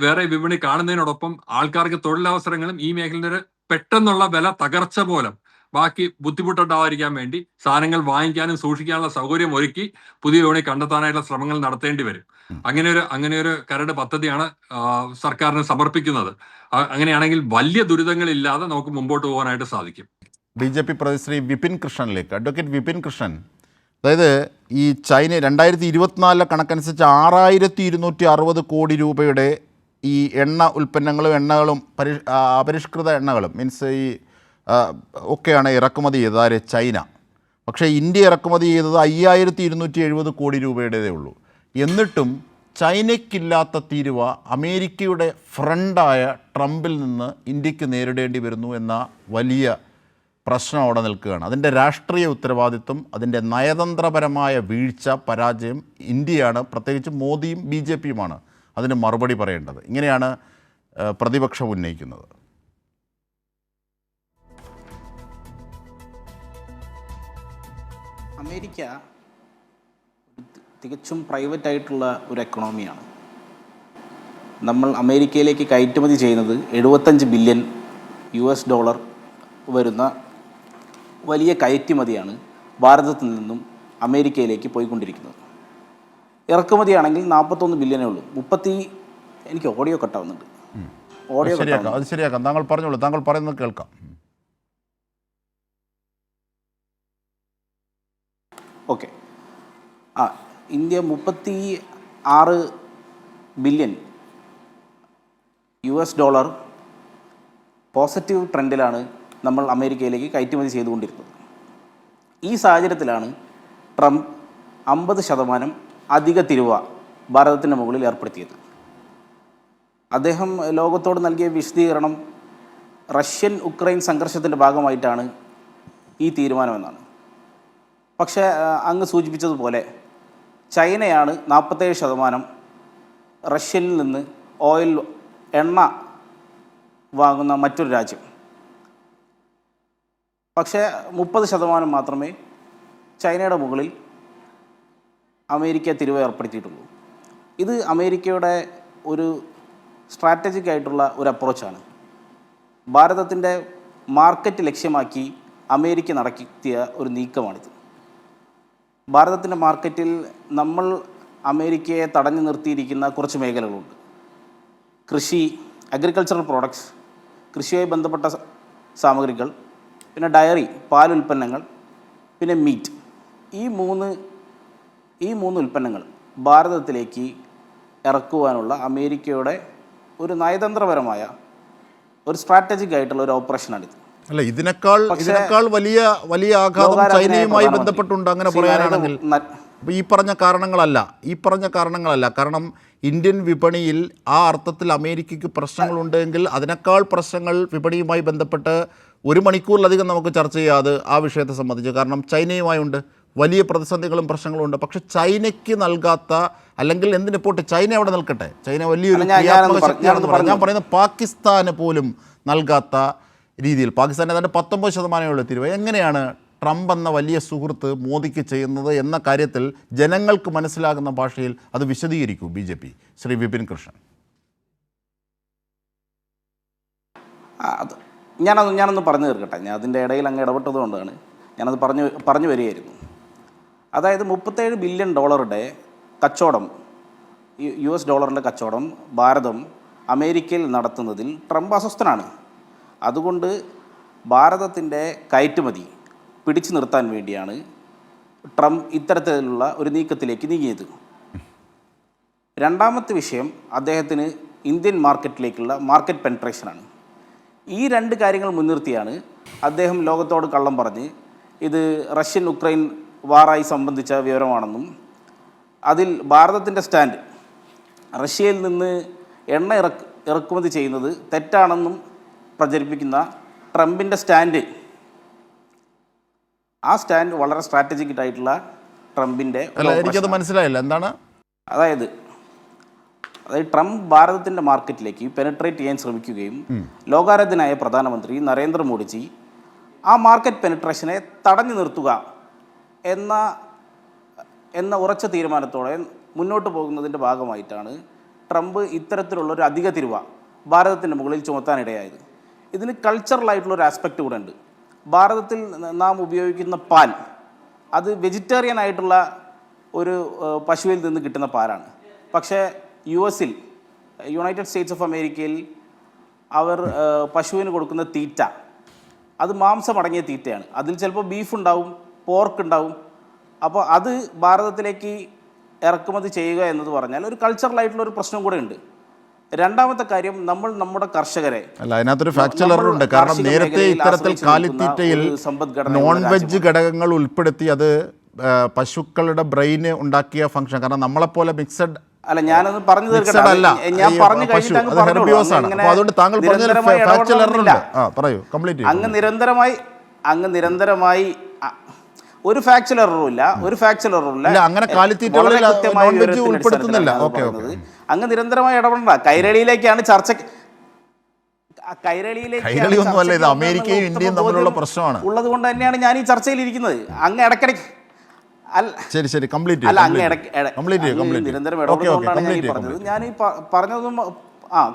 [SPEAKER 4] വേറെ വിപണി കാണുന്നതിനോടൊപ്പം ആൾക്കാർക്ക് തൊഴിലവസരങ്ങളും ഈ മേഖലയിൽ ഒരു പെട്ടെന്നുള്ള വില തകർച്ച മൂലം ബാക്കി ബുദ്ധിമുട്ടുണ്ടാവാതിരിക്കാൻ വേണ്ടി സാധനങ്ങൾ വാങ്ങിക്കാനും സൂക്ഷിക്കാനുള്ള സൗകര്യം ഒരുക്കി പുതിയ വിപണി കണ്ടെത്താനായിട്ടുള്ള ശ്രമങ്ങൾ നടത്തേണ്ടി വരും. അങ്ങനെ ഒരു കരട് പദ്ധതിയാണ് സർക്കാരിന് സമർപ്പിക്കുന്നത്. അങ്ങനെയാണെങ്കിൽ വലിയ ദുരിതങ്ങളില്ലാതെ നമുക്ക് മുമ്പോട്ട് പോകാനായിട്ട് സാധിക്കും.
[SPEAKER 3] BJP പ്രതി ശ്രീ വിപിൻ കൃഷ്ണനിലേക്ക്. അഡ്വക്കേറ്റ് വിപിൻ കൃഷ്ണൻ, അതായത് ഈ ചൈന 2024 കണക്കനുസരിച്ച് 6260 കോടി രൂപയുടെ ഈ എണ്ണ ഉൽപ്പന്നങ്ങളും എണ്ണകളും അപരിഷ്കൃത എണ്ണകളും മീൻസ് ഈ ഒക്കെയാണ് ഇറക്കുമതി ചെയ്തത് ചൈന. പക്ഷേ ഇന്ത്യ ഇറക്കുമതി ചെയ്തത് 5270 കോടി രൂപയുടേതേ ഉള്ളൂ. എന്നിട്ടും ചൈനയ്ക്കില്ലാത്ത തീരുവ അമേരിക്കയുടെ ഫ്രണ്ടായ ട്രംപിൽ നിന്ന് ഇന്ത്യക്ക് നേരിടേണ്ടി വരുന്നു എന്ന വലിയ പ്രശ്നം അവിടെ നിൽക്കുകയാണ്. അതിൻ്റെ രാഷ്ട്രീയ ഉത്തരവാദിത്വം, അതിൻ്റെ നയതന്ത്രപരമായ വീഴ്ച, പരാജയം ഇന്ത്യയാണ്, പ്രത്യേകിച്ച് മോദിയും BJPയുമാണ് അതിന് മറുപടി പറയേണ്ടത്. ഇങ്ങനെയാണ് പ്രതിപക്ഷം ഉന്നയിക്കുന്നത്.
[SPEAKER 5] അമേരിക്ക തികച്ചും പ്രൈവറ്റ് ആയിട്ടുള്ള ഒരു എക്കണോമിയാണ്. നമ്മൾ അമേരിക്കയിലേക്ക് കയറ്റുമതി ചെയ്യുന്നത് $75 ബില്യൺ വരുന്ന വലിയ കയറ്റുമതിയാണ് ഭാരതത്തിൽ നിന്നും അമേരിക്കയിലേക്ക് പോയിക്കൊണ്ടിരിക്കുന്നത്. ഇറക്കുമതിയാണെങ്കിൽ 41 ബില്യണേ ഉള്ളൂ. എനിക്ക് ഓഡിയോ കട്ടാവുന്നുണ്ട്. ഓഡിയോ
[SPEAKER 3] അത് ശരിയാക്കാം. താങ്കൾ പറഞ്ഞോളൂ, താങ്കൾ പറയുന്നത് കേൾക്കാം.
[SPEAKER 5] ഓക്കെ. ഇന്ത്യ 36 ബില്യൺ പോസിറ്റീവ് ട്രെൻഡിലാണ് നമ്മൾ അമേരിക്കയിലേക്ക് കയറ്റുമതി ചെയ്തുകൊണ്ടിരുന്നത്. ഈ സാഹചര്യത്തിലാണ് ട്രംപ് 50% അധിക തീരുവ ഭാരതത്തിൻ്റെ മുകളിൽ ഏർപ്പെടുത്തിയത്. അദ്ദേഹം ലോകത്തോട് നൽകിയ വിശദീകരണം റഷ്യൻ ഉക്രൈൻ സംഘർഷത്തിൻ്റെ ഭാഗമായിട്ടാണ് ഈ തീരുമാനമെന്നാണ്. പക്ഷേ അങ്ങ് സൂചിപ്പിച്ചതുപോലെ ചൈനയാണ് 47% റഷ്യനിൽ നിന്ന് എണ്ണ വാങ്ങുന്ന മറ്റൊരു രാജ്യം. പക്ഷേ 30% മാത്രമേ ചൈനയുടെ മുകളിൽ അമേരിക്ക തീരുവ ഏർപ്പെടുത്തിയിട്ടുള്ളൂ. ഇത് അമേരിക്കയുടെ ഒരു സ്ട്രാറ്റജിക് ആയിട്ടുള്ള ഒരു അപ്രോച്ചാണ്. ഭാരതത്തിൻ്റെ മാർക്കറ്റ് ലക്ഷ്യമാക്കി അമേരിക്ക നടത്തിയ ഒരു നീക്കമാണിത്. ഭാരതത്തിൻ്റെ മാർക്കറ്റിൽ നമ്മൾ അമേരിക്കയെ തടഞ്ഞു നിർത്തിയിരിക്കുന്ന കുറച്ച് മേഖലകളുണ്ട്. കൃഷി, അഗ്രികൾച്ചറൽ പ്രോഡക്ട്സ്, കൃഷിയുമായി ബന്ധപ്പെട്ട സാമഗ്രികൾ, പിന്നെ ഡയറി, പാലുൽപ്പന്നങ്ങൾ, പിന്നെ മീറ്റ്. ഈ മൂന്ന് ഉൽപ്പന്നങ്ങൾ ഭാരതത്തിലേക്ക് ഇറക്കുവാനുള്ള അമേരിക്കയുടെ ഒരു നയതന്ത്രപരമായ ഒരു സ്ട്രാറ്റജിക് ആയിട്ടുള്ള ഒരു ഓപ്പറേഷനാണിത്.
[SPEAKER 3] അല്ല, ഇതിനേക്കാൾ വലിയ ആഘാതം ചൈനയുമായി ബന്ധപ്പെട്ടുണ്ട് അങ്ങനെ പറയാനാണെങ്കിൽ. ഈ പറഞ്ഞ കാരണങ്ങളല്ല. കാരണം ഇന്ത്യൻ വിപണിയിൽ ആ അർത്ഥത്തിൽ അമേരിക്കയ്ക്ക് പ്രശ്നങ്ങളുണ്ടെങ്കിൽ അതിനേക്കാൾ പ്രശ്നങ്ങൾ വിപണിയുമായി ബന്ധപ്പെട്ട് 1 മണിക്കൂറിലധികം നമുക്ക് ചർച്ച ചെയ്യാതെ ആ വിഷയത്തെ സംബന്ധിച്ച്. കാരണം ചൈനയുമായുണ്ട് വലിയ പ്രതിസന്ധികളും പ്രശ്നങ്ങളും ഉണ്ട്. പക്ഷെ ചൈനയ്ക്ക് നൽകാത്ത, അല്ലെങ്കിൽ എന്തിനിപ്പോട്ടെ ചൈന അവിടെ നിൽക്കട്ടെ, ചൈന വലിയൊരു ക്രിയാത്മക ശക്തിയാണെന്ന് ഞാൻ പറയുന്നത് പാകിസ്ഥാന് പോലും നൽകാത്ത രീതിയിൽ, പാകിസ്ഥാൻ ഏതാണ്ട് 19% ഉള്ള തീരുവ എങ്ങനെയാണ് ട്രംപ് എന്ന വലിയ സുഹൃത്ത് മോദിക്ക് ചെയ്യുന്നത് എന്ന കാര്യത്തിൽ ജനങ്ങൾക്ക് മനസ്സിലാകുന്ന ഭാഷയിൽ അത് വിശദീകരിക്കൂ BJP. ശ്രീ വിപിൻ കൃഷ്ണൻ.
[SPEAKER 5] അത് ഞാനൊന്ന് പറഞ്ഞു തീർക്കട്ടെ. ഞാൻ അതിൻ്റെ ഇടയിൽ അങ്ങ് ഇടപെട്ടതുകൊണ്ടാണ് ഞാനത് പറഞ്ഞു വരികയായിരുന്നു. അതായത് $37 ബില്യൺ കച്ചവടം, US ഡോളറിൻ്റെ കച്ചവടം ഭാരതം അമേരിക്കയിൽ നടത്തുന്നതിൽ ട്രംപ് അസ്വസ്ഥനാണ്. അതുകൊണ്ട് ഭാരതത്തിൻ്റെ കയറ്റുമതി പിടിച്ചു നിർത്താൻ വേണ്ടിയാണ് ട്രംപ് ഇത്തരത്തിലുള്ള ഒരു നീക്കത്തിലേക്ക് നീങ്ങിയത്. രണ്ടാമത്തെ വിഷയം അദ്ദേഹത്തിന് ഇന്ത്യൻ മാർക്കറ്റിലേക്കുള്ള മാർക്കറ്റ് പെൻട്രേഷനാണ്. ഈ രണ്ട് കാര്യങ്ങൾ മുൻനിർത്തിയാണ് അദ്ദേഹം ലോകത്തോട് കള്ളം പറഞ്ഞ് ഇത് റഷ്യൻ ഉക്രൈൻ വാറായി സംബന്ധിച്ച വിവരമാണെന്നും അതിൽ ഭാരതത്തിൻ്റെ സ്റ്റാൻഡ് റഷ്യയിൽ നിന്ന് എണ്ണ ഇറക്കുമതി ചെയ്യുന്നത് തെറ്റാണെന്നും പ്രചരിപ്പിക്കുന്ന ട്രംപിൻ്റെ സ്റ്റാൻഡ്, ആ സ്റ്റാൻഡ് വളരെ സ്ട്രാറ്റജിക് ആയിട്ടുള്ള ട്രംപിൻ്റെ
[SPEAKER 3] എനിക്കത് മനസ്സിലായില്ല എന്താണ്.
[SPEAKER 5] അതായത് ട്രംപ് ഭാരതത്തിൻ്റെ മാർക്കറ്റിലേക്ക് പെനട്രേറ്റ് ചെയ്യാൻ ശ്രമിക്കുകയും ലോകാരാധ്യനായ പ്രധാനമന്ത്രി നരേന്ദ്രമോദിജി ആ മാർക്കറ്റ് പെനട്രേഷനെ തടഞ്ഞു നിർത്തുക എന്ന ഉറച്ച തീരുമാനത്തോടെ മുന്നോട്ട് പോകുന്നതിൻ്റെ ഭാഗമായിട്ടാണ് ട്രംപ് ഇത്തരത്തിലുള്ളൊരു അധിക തിരുവ ഭാരതത്തിൻ്റെ മുകളിൽ ചുമത്താനിടയായത്. ഇതിന് കൾച്ചറലായിട്ടുള്ളൊരു ആസ്പെക്റ്റ് കൂടെ ഉണ്ട്. ഭാരതത്തിൽ നാം ഉപയോഗിക്കുന്ന പാൽ അത് വെജിറ്റേറിയൻ ആയിട്ടുള്ള ഒരു പശുവിൽ നിന്ന് കിട്ടുന്ന പാലാണ്. പക്ഷേ US-ൽ യുണൈറ്റഡ് സ്റ്റേറ്റ്സ് ഓഫ് അമേരിക്കയിൽ അവർ പശുവിന് കൊടുക്കുന്ന തീറ്റ അത് മാംസമടങ്ങിയ തീറ്റയാണ്. അതിൽ ചിലപ്പോൾ ബീഫ് ഉണ്ടാവും, പോർക്ക് ഉണ്ടാവും. അപ്പോൾ അത് ഭാരതത്തിലേക്ക് ഇറക്കുമതി ചെയ്യുക എന്നത് പറഞ്ഞാൽ ഒരു കൾച്ചറലായിട്ടുള്ള ഒരു പ്രശ്നം കൂടെ ഉണ്ട്. രണ്ടാമത്തെ കാര്യം, നമ്മൾ നമ്മുടെ കർഷകരെ
[SPEAKER 3] അതിനകത്തൊരു ഫാക്ച്വൽ എറർ ഉണ്ട്. കാരണം നേരത്തെ ഇത്തരത്തിൽ കാലിത്തീറ്റയിൽ നോൺ വെജ് ഘടകങ്ങൾ ഉൾപ്പെടുത്തി അത് പശുക്കളുടെ ബ്രെയിന് ഉണ്ടാക്കിയ ഫംഗ്ഷൻ. കാരണം നമ്മളെപ്പോലെ മിക്സഡ്
[SPEAKER 5] അല്ല, ഞാനൊന്ന് പറഞ്ഞു തീർക്കട്ടെ. ഞാൻ പറഞ്ഞു കഴിഞ്ഞിട്ട് അങ്ങ് നിരന്തരമായി ഒരു ഫാക്ച്വൽ എററും ഇല്ല.
[SPEAKER 3] അങ്ങനെ കാലിത്തീറ്റകളിൽ ഉൾപ്പെടുത്തുന്നില്ല.
[SPEAKER 5] അങ്ങ് നിരന്തരമായി ഇടപെടണ്ട. കൈരളിയിലേക്കാണ് ചർച്ച.
[SPEAKER 3] അമേരിക്കയും ഇന്ത്യയും തമ്മിലുള്ള പ്രശ്നമാണ്
[SPEAKER 5] ഉള്ളത് കൊണ്ട് തന്നെയാണ് ഞാൻ ഈ ചർച്ചയിൽ ഇരിക്കുന്നത്. അങ്ങ് ഇടയ്ക്കിടയ്ക്ക് നിരന്തരം ഇടപെടുന്നതുകൊണ്ടാണ് ഞാൻ ഈ പറഞ്ഞത്. ഞാൻ ഈ പറഞ്ഞതും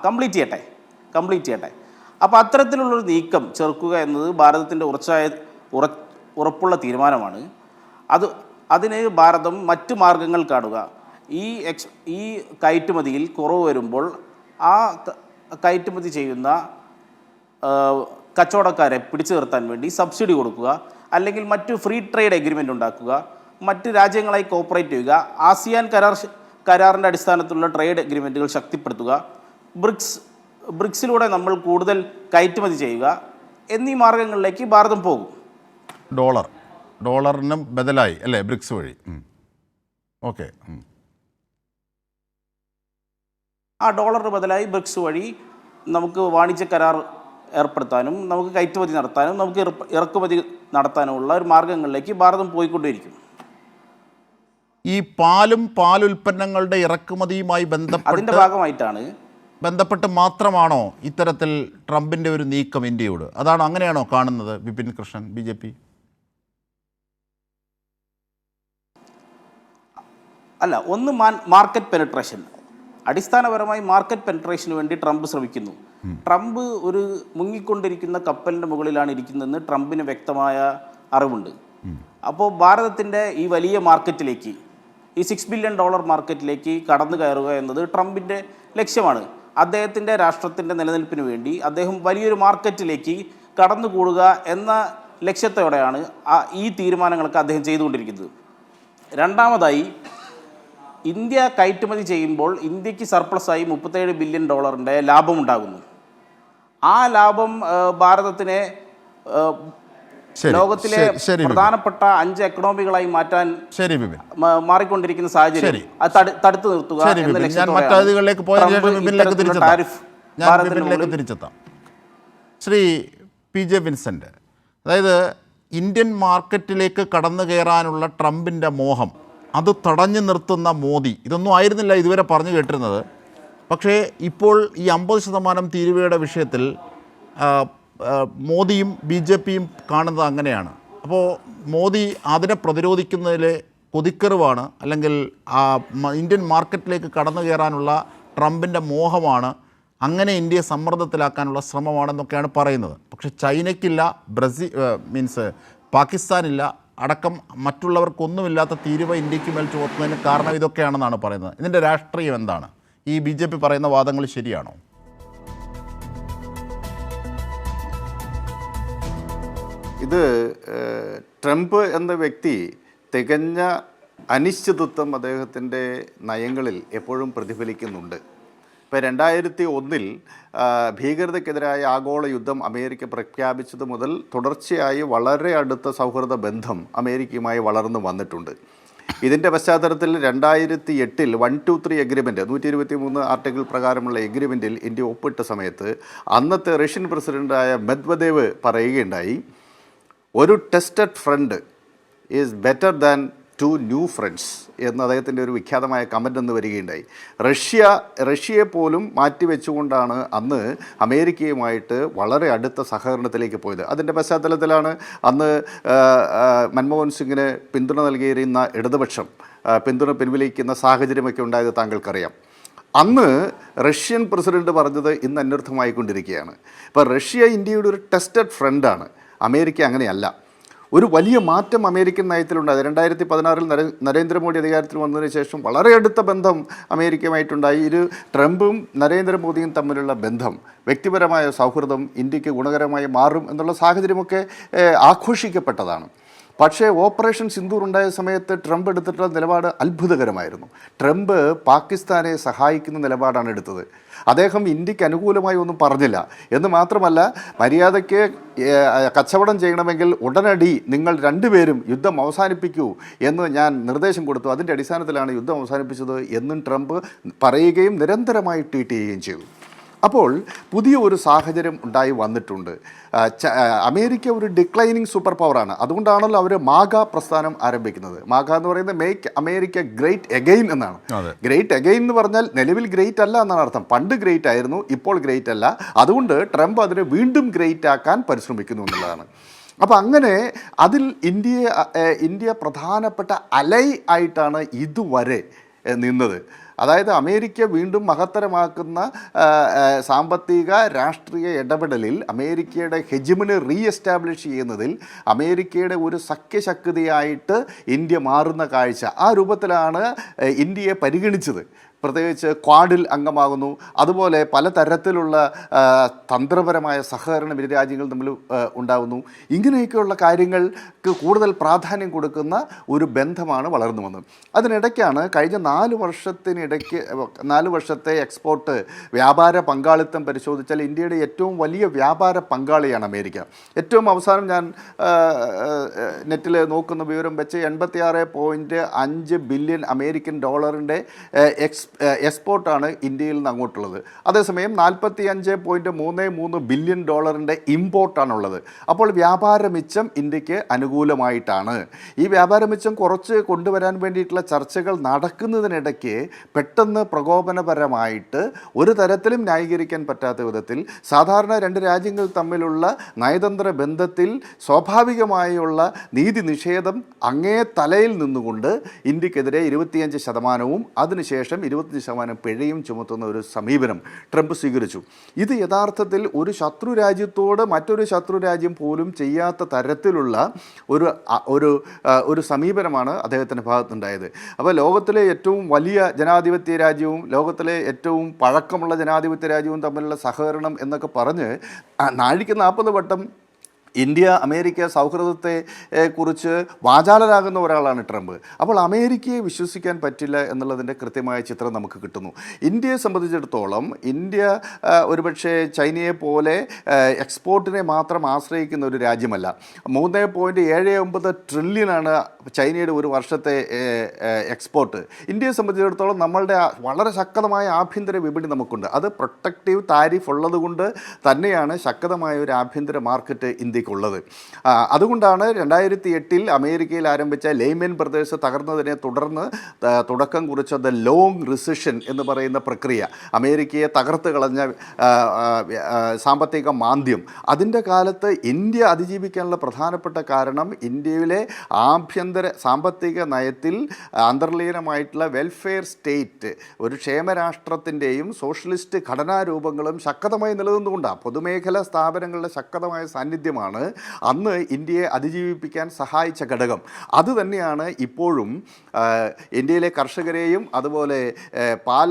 [SPEAKER 5] കംപ്ലീറ്റ് ചെയ്യട്ടെ. അപ്പോൾ അത്തരത്തിലുള്ളൊരു നീക്കം ചെറുക്കുക എന്നത് ഭാരതത്തിൻ്റെ ഉറപ്പുള്ള തീരുമാനമാണ്. അതിന് ഭാരതം മറ്റ് മാർഗങ്ങൾ കാണുക. ഈ കയറ്റുമതിയിൽ കുറവ് വരുമ്പോൾ ആ കയറ്റുമതി ചെയ്യുന്ന കച്ചവടക്കാരെ പിടിച്ചു നിർത്താൻ വേണ്ടി സബ്സിഡി കൊടുക്കുക, അല്ലെങ്കിൽ മറ്റ് ഫ്രീ ട്രേഡ് എഗ്രിമെൻ്റ് ഉണ്ടാക്കുക, മറ്റ് രാജ്യങ്ങളായി കോപ്പറേറ്റ് ചെയ്യുക, ആസിയാൻ കരാറിൻ്റെ അടിസ്ഥാനത്തിലുള്ള ട്രേഡ് എഗ്രിമെൻറ്റുകൾ ശക്തിപ്പെടുത്തുക, ബ്രിക്സിലൂടെ നമ്മൾ കൂടുതൽ കയറ്റുമതി ചെയ്യുക എന്നീ മാർഗങ്ങളിലേക്ക് ഭാരതം പോകും.
[SPEAKER 3] ഡോളറിനും ബദലായി അല്ലേ ബ്രിക്സ് വഴി. ഓക്കെ,
[SPEAKER 5] ആ ഡോളറിന് ബദലായി ബ്രിക്സ് വഴി നമുക്ക് വാണിജ്യ കരാർ ഏർപ്പെടുത്താനും നമുക്ക് കയറ്റുമതി നടത്താനും നമുക്ക് ഇറക്കുമതി നടത്താനുമുള്ള ഒരു മാർഗങ്ങളിലേക്ക് ഭാരതം പോയിക്കൊണ്ടിരിക്കും.
[SPEAKER 3] ഈ പാലുൽപ്പന്നങ്ങളുടെ ഇറക്കുമതിയുമായി
[SPEAKER 5] അതിൻ്റെ ഭാഗമായിട്ടാണ്
[SPEAKER 3] ബന്ധപ്പെട്ട് മാത്രമാണോ ഇത്തരത്തിൽ ട്രംപിൻ്റെ ഒരു നീക്കം ഇന്ത്യയോട്? അങ്ങനെയാണോ കാണുന്നത് വിപിൻ കൃഷ്ണൻ, BJP?
[SPEAKER 5] അല്ല, ഒന്ന് മാർക്കറ്റ് പെനട്രേഷൻ. അടിസ്ഥാനപരമായി മാർക്കറ്റ് പെനട്രേഷന് വേണ്ടി ട്രംപ് ശ്രമിക്കുന്നു. ട്രംപ് ഒരു മുങ്ങിക്കൊണ്ടിരിക്കുന്ന കപ്പലിൻ്റെ മുകളിലാണ് ഇരിക്കുന്നതെന്ന് ട്രംപിന് വ്യക്തമായ അറിവുണ്ട്. അപ്പോൾ ഭാരതത്തിൻ്റെ ഈ വലിയ മാർക്കറ്റിലേക്ക്, ഈ $6 ബില്യൺ മാർക്കറ്റിലേക്ക് കടന്നു കയറുക എന്നത് ട്രംപിൻ്റെ ലക്ഷ്യമാണ്. അദ്ദേഹത്തിൻ്റെ രാഷ്ട്രത്തിൻ്റെ നിലനിൽപ്പിന് വേണ്ടി അദ്ദേഹം വലിയൊരു മാർക്കറ്റിലേക്ക് കടന്നുകൂടുക എന്ന ലക്ഷ്യത്തോടെയാണ് ഈ തീരുമാനങ്ങളൊക്കെ അദ്ദേഹം ചെയ്തുകൊണ്ടിരിക്കുന്നത്. രണ്ടാമതായി, ഇന്ത്യ കയറ്റുമതി ചെയ്യുമ്പോൾ ഇന്ത്യക്ക് സർപ്ലസായി $37 ബില്യൺ ലാഭമുണ്ടാകുന്നു. ആ ലാഭം ഭാരതത്തിനെ ലോകത്തിലെ പ്രധാനപ്പെട്ട 5 എക്കണോമികളായി മാറ്റാൻ മാറിക്കൊണ്ടിരിക്കുന്ന സാഹചര്യം തടുത്തു നിർത്തുക എന്ന
[SPEAKER 3] ലക്ഷ്യത്തോടെ. ശ്രീ PJ വിൻസെന്റ്, അതായത് ഇന്ത്യൻ മാർക്കറ്റിലേക്ക് കടന്നു കയറാനുള്ള ട്രംപിൻ്റെ മോഹം അത് തടഞ്ഞു നിർത്തുന്ന മോദി, ഇതൊന്നും ആയിരുന്നില്ല ഇതുവരെ പറഞ്ഞു കേട്ടിരുന്നത്. പക്ഷേ ഇപ്പോൾ ഈ 50% തീരുവയുടെ വിഷയത്തിൽ മോദിയും BJPയും കാണുന്നത് അങ്ങനെയാണ്. അപ്പോൾ മോദി അതിനെ പ്രതിരോധിക്കുന്നതിൽ കൊതിക്കറിവാണ്, അല്ലെങ്കിൽ ഇന്ത്യൻ മാർക്കറ്റിലേക്ക് കടന്നു കയറാനുള്ള ട്രംപിൻ്റെ മോഹമാണ്, അങ്ങനെ ഇന്ത്യയെ സമ്മർദ്ദത്തിലാക്കാനുള്ള ശ്രമമാണെന്നൊക്കെയാണ് പറയുന്നത്. പക്ഷേ ചൈനയ്ക്കില്ല, പാകിസ്ഥാനില്ല അടക്കം മറ്റുള്ളവർക്കൊന്നുമില്ലാത്ത തീരുവ ഇന്ത്യക്ക് മേൽ ചുമത്തുന്നതിന് കാരണം ഇതൊക്കെയാണെന്നാണ് പറയുന്നത്. ഇതിൻ്റെ രാഷ്ട്രീയം എന്താണ്? ഈ BJP പറയുന്ന വാദങ്ങൾ ശരിയാണോ?
[SPEAKER 6] ഇത് ട്രംപ് എന്ന വ്യക്തി തികഞ്ഞ അനിശ്ചിതത്വം അദ്ദേഹത്തിൻ്റെ നയങ്ങളിൽ എപ്പോഴും പ്രതിഫലിക്കുന്നുണ്ട്. ഇപ്പോൾ 2001 ഭീകരതയ്ക്കെതിരായ ആഗോള യുദ്ധം അമേരിക്ക പ്രഖ്യാപിച്ചത് മുതൽ തുടർച്ചയായി വളരെ അടുത്ത സൗഹൃദ ബന്ധം അമേരിക്കയുമായി വളർന്നു വന്നിട്ടുണ്ട്. ഇതിൻ്റെ പശ്ചാത്തലത്തിൽ 2008 123 എഗ്രിമെൻറ്റ് 123 ആർട്ടിക്കിൾ പ്രകാരമുള്ള എഗ്രിമെൻറ്റിൽ ഇന്ത്യ ഒപ്പിട്ട സമയത്ത് അന്നത്തെ റഷ്യൻ പ്രസിഡൻ്റായ മെദ്വദേവ് പറയുകയുണ്ടായി, ഒരു tested friend is better than 2 new friends എന്ന് അദ്ദേഹത്തിൻ്റെ ഒരു വിഖ്യാതമായ കമൻ്റ് എന്ന് വരികയുണ്ടായി. റഷ്യയെ പോലും മാറ്റിവെച്ചുകൊണ്ടാണ് അന്ന് അമേരിക്കയുമായിട്ട് വളരെ അടുത്ത സഹകരണത്തിലേക്ക് പോയത്. അതിൻ്റെ പശ്ചാത്തലത്തിലാണ് അന്ന് മൻമോഹൻ സിംഗിന് പിന്തുണ നൽകിയിരുന്ന ഇടതുപക്ഷം പിന്തുണ പിൻവലിക്കുന്ന സാഹചര്യമൊക്കെ ഉണ്ടായത് താങ്കൾക്കറിയാം. അന്ന് റഷ്യൻ പ്രസിഡന്റ് പറഞ്ഞത് ഇന്ന് അന്വർത്ഥമായിക്കൊണ്ടിരിക്കുകയാണ്. ഇപ്പോൾ റഷ്യ ഇന്ത്യയുടെ ഒരു ടെസ്റ്റഡ് ഫ്രണ്ടാണ്, അമേരിക്ക അങ്ങനെയല്ല. ഒരു വലിയ മാറ്റം അമേരിക്കൻ നയത്തിലുണ്ടായത് 2016 നരേന്ദ്രമോദി അധികാരത്തിൽ വന്നതിന് ശേഷം വളരെ അടുത്ത ബന്ധം അമേരിക്കയുമായിട്ടുണ്ടായി. ട്രംപും നരേന്ദ്രമോദിയും തമ്മിലുള്ള ബന്ധം, വ്യക്തിപരമായ സൗഹൃദം ഇന്ത്യക്ക് ഗുണകരമായി മാറും എന്നുള്ള സാഹചര്യമൊക്കെ ആഘോഷിക്കപ്പെട്ടതാണ്. പക്ഷേ ഓപ്പറേഷൻ സിന്ദൂർ ഉണ്ടായ സമയത്ത് ട്രംപ് എടുത്തിട്ടുള്ള നിലപാട് അത്ഭുതകരമായിരുന്നു. ട്രംപ് പാകിസ്ഥാനെ സഹായിക്കുന്ന നിലപാടാണ് എടുത്തത്. അദ്ദേഹം ഇന്ത്യക്ക് അനുകൂലമായി ഒന്നും പറഞ്ഞില്ല എന്ന് മാത്രമല്ല, മര്യാദയ്ക്ക് കച്ചവടം ചെയ്യണമെങ്കിൽ ഉടനടി നിങ്ങൾ രണ്ടുപേരും യുദ്ധം അവസാനിപ്പിക്കൂ എന്ന് ഞാൻ നിർദ്ദേശം കൊടുത്തു. അതിൻ്റെ അടിസ്ഥാനത്തിലാണ് യുദ്ധം അവസാനിപ്പിച്ചത് എന്നും ട്രംപ് പറയുകയും നിരന്തരമായി ട്വീറ്റ് ചെയ്യുകയും ചെയ്തു. അപ്പോൾ പുതിയ ഒരു സാഹചര്യം ഉണ്ടായി വന്നിട്ടുണ്ട്. അമേരിക്ക ഒരു ഡിക്ലൈനിങ് സൂപ്പർ പവറാണ്. അതുകൊണ്ടാണല്ലോ അവർ മാഗ പ്രസ്ഥാനം ആരംഭിക്കുന്നത്. മാഗ എന്ന് പറയുന്നത് മേക്ക് അമേരിക്ക ഗ്രേറ്റ് എഗെയിൻ എന്നാണ്. ഗ്രേറ്റ് എഗെയിൻ എന്ന് പറഞ്ഞാൽ നിലവിൽ ഗ്രേറ്റ് അല്ല എന്നാണ് അർത്ഥം. പണ്ട് ഗ്രേറ്റ് ആയിരുന്നു, ഇപ്പോൾ ഗ്രേറ്റ് അല്ല. അതുകൊണ്ട് ട്രംപ് അതിനെ വീണ്ടും ഗ്രേറ്റ് ആക്കാൻ പരിശ്രമിക്കുന്നു എന്നുള്ളതാണ്. അപ്പോൾ അങ്ങനെ അതിൽ ഇന്ത്യ പ്രധാനപ്പെട്ട അലൈ ആയിട്ടാണ് ഇതുവരെ നിന്നത്. അതായത് അമേരിക്ക വീണ്ടും മഹത്തരമാക്കുന്ന സാമ്പത്തിക രാഷ്ട്രീയ ഇടപെടലിൽ അമേരിക്കയുടെ ഹെജിമണി റീഎസ്റ്റാബ്ലിഷ് ചെയ്യുന്നതിൽ അമേരിക്കയുടെ ഒരു സഖ്യശക്തിയായിട്ട് ഇന്ത്യ മാറുന്ന കാഴ്ച, ആ രൂപത്തിലാണ് ഇന്ത്യയെ പരിഗണിച്ചത്. പ്രത്യേകിച്ച് ക്വാഡിൽ അംഗമാകുന്നു. അതുപോലെ പലതരത്തിലുള്ള തന്ത്രപരമായ സഹകരണം ഇരു രാജ്യങ്ങൾ തമ്മിൽ ഉണ്ടാകുന്നു. ഇങ്ങനെയൊക്കെയുള്ള കാര്യങ്ങൾക്ക് കൂടുതൽ പ്രാധാന്യം കൊടുക്കുന്ന ഒരു ബന്ധമാണ് വളർന്നു വന്നത്. അതിനിടയ്ക്കാണ് കഴിഞ്ഞ 4 വർഷത്തെ എക്സ്പോർട്ട് വ്യാപാര പങ്കാളിത്തം പരിശോധിച്ചാൽ ഇന്ത്യയുടെ ഏറ്റവും വലിയ വ്യാപാര പങ്കാളിയാണ് അമേരിക്ക. ഏറ്റവും അവസാനം ഞാൻ നെറ്റിൽ നോക്കുന്ന വിവരം വെച്ച് 86.5 ബില്യൺ അമേരിക്കൻ ഡോളറിൻ്റെ എക്സ്പോർട്ടാണ് ഇന്ത്യയിൽ നിന്ന് അങ്ങോട്ടുള്ളത്. അതേസമയം 45.33 ബില്യൺ ഡോളറിൻ്റെ ഇമ്പോർട്ടാണുള്ളത്. അപ്പോൾ വ്യാപാര മിച്ചം ഇന്ത്യക്ക് അനുകൂലമായിട്ടാണ്. ഈ വ്യാപാര മിച്ചം കുറച്ച് കൊണ്ടുവരാൻ വേണ്ടിയിട്ടുള്ള ചർച്ചകൾ നടക്കുന്നതിനിടയ്ക്ക് പെട്ടെന്ന് പ്രകോപനപരമായിട്ട് ഒരു തരത്തിലും ന്യായീകരിക്കാൻ പറ്റാത്ത വിധത്തിൽ സാധാരണ രണ്ട് രാജ്യങ്ങൾ തമ്മിലുള്ള നയതന്ത്ര ബന്ധത്തിൽ സ്വാഭാവികമായുള്ള നീതി നിഷേധം അങ്ങേ തലയിൽ നിന്നുകൊണ്ട് ഇന്ത്യക്കെതിരെ 25% അതിനുശേഷം 25% പിഴയും ചുമത്തുന്ന ഒരു സമീപനം ട്രംപ് സ്വീകരിച്ചു. ഇത് യഥാർത്ഥത്തിൽ ഒരു ശത്രു രാജ്യത്തോട് മറ്റൊരു ശത്രു രാജ്യം പോലും ചെയ്യാത്ത തരത്തിലുള്ള ഒരു സമീപനമാണ് അദ്ദേഹത്തിൻ്റെ ഭാഗത്തുണ്ടായത്. അപ്പോൾ ലോകത്തിലെ ഏറ്റവും വലിയ ജനാധിപത്യ രാജ്യവും ലോകത്തിലെ ഏറ്റവും പഴക്കമുള്ള ജനാധിപത്യ രാജ്യവും തമ്മിലുള്ള സഹകരണം എന്നൊക്കെ പറഞ്ഞ് നാഴിക്ക് 40 വട്ടം ഇന്ത്യ അമേരിക്ക സൗഹൃദത്തെ കുറിച്ച് വാചാലരാകുന്ന ഒരാളാണ് ട്രംപ്. അപ്പോൾ അമേരിക്കയെ വിശ്വസിക്കാൻ പറ്റില്ല എന്നുള്ളതിൻ്റെ കൃത്യമായ ചിത്രം നമുക്ക് കിട്ടുന്നു. ഇന്ത്യയെ സംബന്ധിച്ചിടത്തോളം ഇന്ത്യ ഒരുപക്ഷെ ചൈനയെ പോലെ എക്സ്പോർട്ടിനെ മാത്രം ആശ്രയിക്കുന്ന ഒരു രാജ്യമല്ല. 3.79 ട്രില്യനാണ് ചൈനയുടെ ഒരു വർഷത്തെ എക്സ്പോർട്ട്. ഇന്ത്യയെ സംബന്ധിച്ചിടത്തോളം നമ്മളുടെ വളരെ ശക്തമായ ആഭ്യന്തര വിപണി നമുക്കുണ്ട്. അത് പ്രൊട്ടക്റ്റീവ് താരിഫ് ഉള്ളത് കൊണ്ട് തന്നെയാണ് ശക്തമായ ഒരു ആഭ്യന്തര മാർക്കറ്റ് ഇന്ത്യക്ക് ഇന്ത്യക്കുള്ളത്. അതുകൊണ്ടാണ് 2008 അമേരിക്കയിൽ ആരംഭിച്ച ലെയ്മൻ ബ്രദേഴ്സ് തകർന്നതിനെ തുടർന്ന് തുടക്കം കുറിച്ച ദ ലോങ് റിസഷൻ എന്ന് പറയുന്ന പ്രക്രിയ, അമേരിക്കയെ തകർത്ത് കളഞ്ഞ സാമ്പത്തിക മാന്ദ്യം. അതിൻ്റെ കാലത്ത് ഇന്ത്യ അതിജീവിക്കാനുള്ള പ്രധാനപ്പെട്ട കാരണം ഇന്ത്യയിലെ ആഭ്യന്തര സാമ്പത്തിക നയത്തിൽ അന്തർലീനമായിട്ടുള്ള വെൽഫെയർ സ്റ്റേറ്റ്, ഒരു ക്ഷേമരാഷ്ട്രത്തിൻ്റെയും സോഷ്യലിസ്റ്റ് ഘടനാരൂപങ്ങളും ശക്തമായി നിലനിന്നുകൊണ്ടാണ്. പൊതുമേഖലാ സ്ഥാപനങ്ങളുടെ ശക്തമായ സാന്നിധ്യമാണ് അന്ന് ഇന്ത്യയെ അതിജീവിപ്പിക്കാൻ സഹായിച്ച ഘടകം. അതുതന്നെയാണ് ഇപ്പോഴും ഇന്ത്യയിലെ കർഷകരെയും അതുപോലെ പാൽ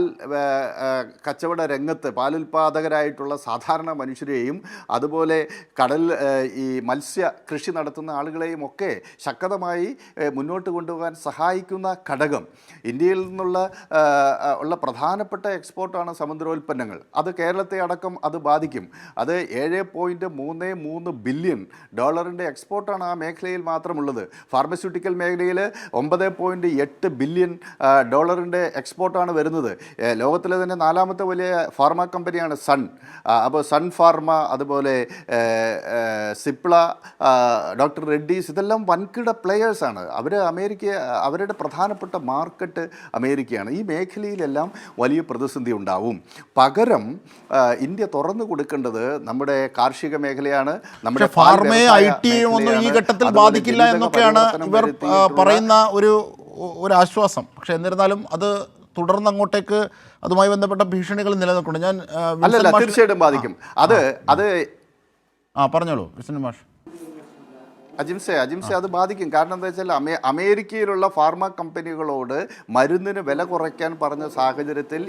[SPEAKER 6] കച്ചവട രംഗത്ത് പാലുൽപാദകരായിട്ടുള്ള സാധാരണ മനുഷ്യരെയും അതുപോലെ ഈ മത്സ്യ കൃഷി നടത്തുന്ന ആളുകളെയും ഒക്കെ ശക്തമായി മുന്നോട്ട് കൊണ്ടുപോകാൻ സഹായിക്കുന്ന ഘടകം. ഇന്ത്യയിൽ നിന്നുള്ള പ്രധാനപ്പെട്ട എക്സ്പോർട്ടാണ് സമുദ്രോൽപ്പന്നങ്ങൾ. അത് കേരളത്തെ അടക്കം അത് ബാധിക്കും. അത് $7.33 ബില്യൺ എക്സ്പോർട്ടാണ് ആ മേഖലയിൽ മാത്രമുള്ളത്. ഫാർമസ്യൂട്ടിക്കൽ മേഖലയിൽ $9.8 ബില്യൺ എക്സ്പോർട്ടാണ് വരുന്നത്. ലോകത്തിലെ തന്നെ 4ാമത്തെ വലിയ ഫാർമ കമ്പനിയാണ് സൺ. അപ്പോൾ സൺ ഫാർമ, അതുപോലെ സിപ്ല, ഡോക്ടർ റെഡ്ഡീസ്, ഇതെല്ലാം വൻകിട പ്ലെയേഴ്സാണ്. അവരുടെ പ്രധാനപ്പെട്ട മാർക്കറ്റ് അമേരിക്കയാണ്. ഈ മേഖലയിലെല്ലാം വലിയ പ്രതിസന്ധി ഉണ്ടാവും. പകരം ഇന്ത്യ തുറന്നു കൊടുക്കേണ്ടത് നമ്മുടെ കാർഷിക മേഖലയാണ്. നമ്മുടെ
[SPEAKER 3] ഫാർമയെ ഐടിയും ഒന്നും ഈ ഘട്ടത്തിൽ ബാധിക്കില്ല എന്നൊക്കെയാണ് ഇവർ പറയുന്ന ഒരു ആശ്വാസം. പക്ഷെ എന്നിരുന്നാലും അത് തുടർന്ന് അങ്ങോട്ടേക്ക് അതുമായി ബന്ധപ്പെട്ട ഭീഷണികൾ നിലനിൽക്കുന്നുണ്ട്. ഞാൻ
[SPEAKER 6] അല്ലല്ല, തീർച്ചയായിട്ടും ബാധിക്കും. അത്
[SPEAKER 3] പറഞ്ഞോളൂ വിൽസൺ മാഷ്.
[SPEAKER 6] അജിംസെ അത് ബാധിക്കും. കാരണം എന്താ വെച്ചാൽ അമേരിക്കയിലുള്ള ഫാർമ കമ്പനികളോട് മരുന്നിന് വില കുറയ്ക്കാൻ പറഞ്ഞ സാഹചര്യത്തിൽ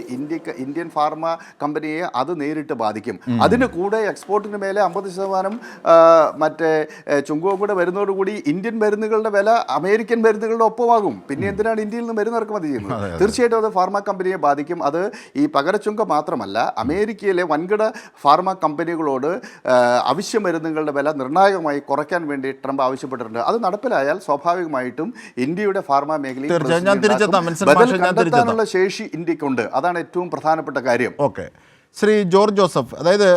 [SPEAKER 6] ഇന്ത്യൻ ഫാർമ കമ്പനിയെ അത് നേരിട്ട് ബാധിക്കും. അതിന് കൂടെ എക്സ്പോർട്ടിന് മേലെ 50% മറ്റേ ചുങ്കവും കൂടെ വരുന്നതോടുകൂടി ഇന്ത്യൻ മരുന്നുകളുടെ വില അമേരിക്കൻ മരുന്നുകളുടെ ഒപ്പമാകും. പിന്നെ എന്തിനാണ് ഇന്ത്യയിൽ നിന്ന് മരുന്ന് ഇറക്കുമതി ചെയ്യുന്നത്? തീർച്ചയായിട്ടും അത് ഫാർമ കമ്പനിയെ ബാധിക്കും. അത് ഈ പകരച്ചുങ്കം മാത്രമല്ല, അമേരിക്കയിലെ വൻകിട ഫാർമ കമ്പനികളോട് അവശ്യ മരുന്നുകളുടെ വില നിർണായകമായി കുറയ്ക്കാൻ വേണ്ടി ട്രംപ് ആവശ്യപ്പെട്ടിട്ടുണ്ട്. അത് നടപ്പിലായാൽ സ്വാഭാവികമായിട്ടും ഇന്ത്യയുടെ ഫാർമ മേഖലയിൽ കണ്ടെത്താനുള്ള ശേഷി ഇന്ത്യക്കുണ്ട്. അതാണ് ഏറ്റവും പ്രധാനപ്പെട്ട കാര്യം.
[SPEAKER 3] ഓക്കെ, ശ്രീ ജോർജ് ജോസഫ്, അതായത്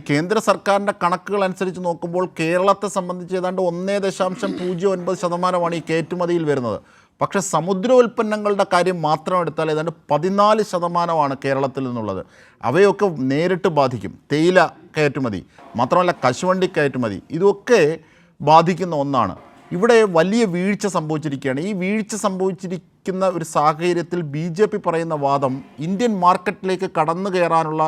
[SPEAKER 3] കേന്ദ്ര സർക്കാരിൻ്റെ കണക്കുകൾ അനുസരിച്ച് നോക്കുമ്പോൾ കേരളത്തെ സംബന്ധിച്ച് ഏതാണ്ട് 1.09% ഈ കയറ്റുമതിയിൽ വരുന്നത്. പക്ഷേ സമുദ്രോൽപ്പന്നങ്ങളുടെ കാര്യം മാത്രം എടുത്താൽ ഏതാണ്ട് 14% കേരളത്തിൽ നിന്നുള്ളത്. അവയൊക്കെ നേരിട്ട് ബാധിക്കും. തേയില കയറ്റുമതി മാത്രമല്ല, കശുവണ്ടി കയറ്റുമതി, ഇതൊക്കെ ബാധിക്കുന്ന ഒന്നാണ്. ഇവിടെ വലിയ വീഴ്ച സംഭവിച്ചിരിക്കുകയാണ്. ഈ വീഴ്ച സംഭവിച്ചിരിക്കുന്ന ഒരു സാഹചര്യത്തിൽ BJP പറയുന്ന വാദം ഇന്ത്യൻ മാർക്കറ്റിലേക്ക് കടന്നു കയറാനുള്ള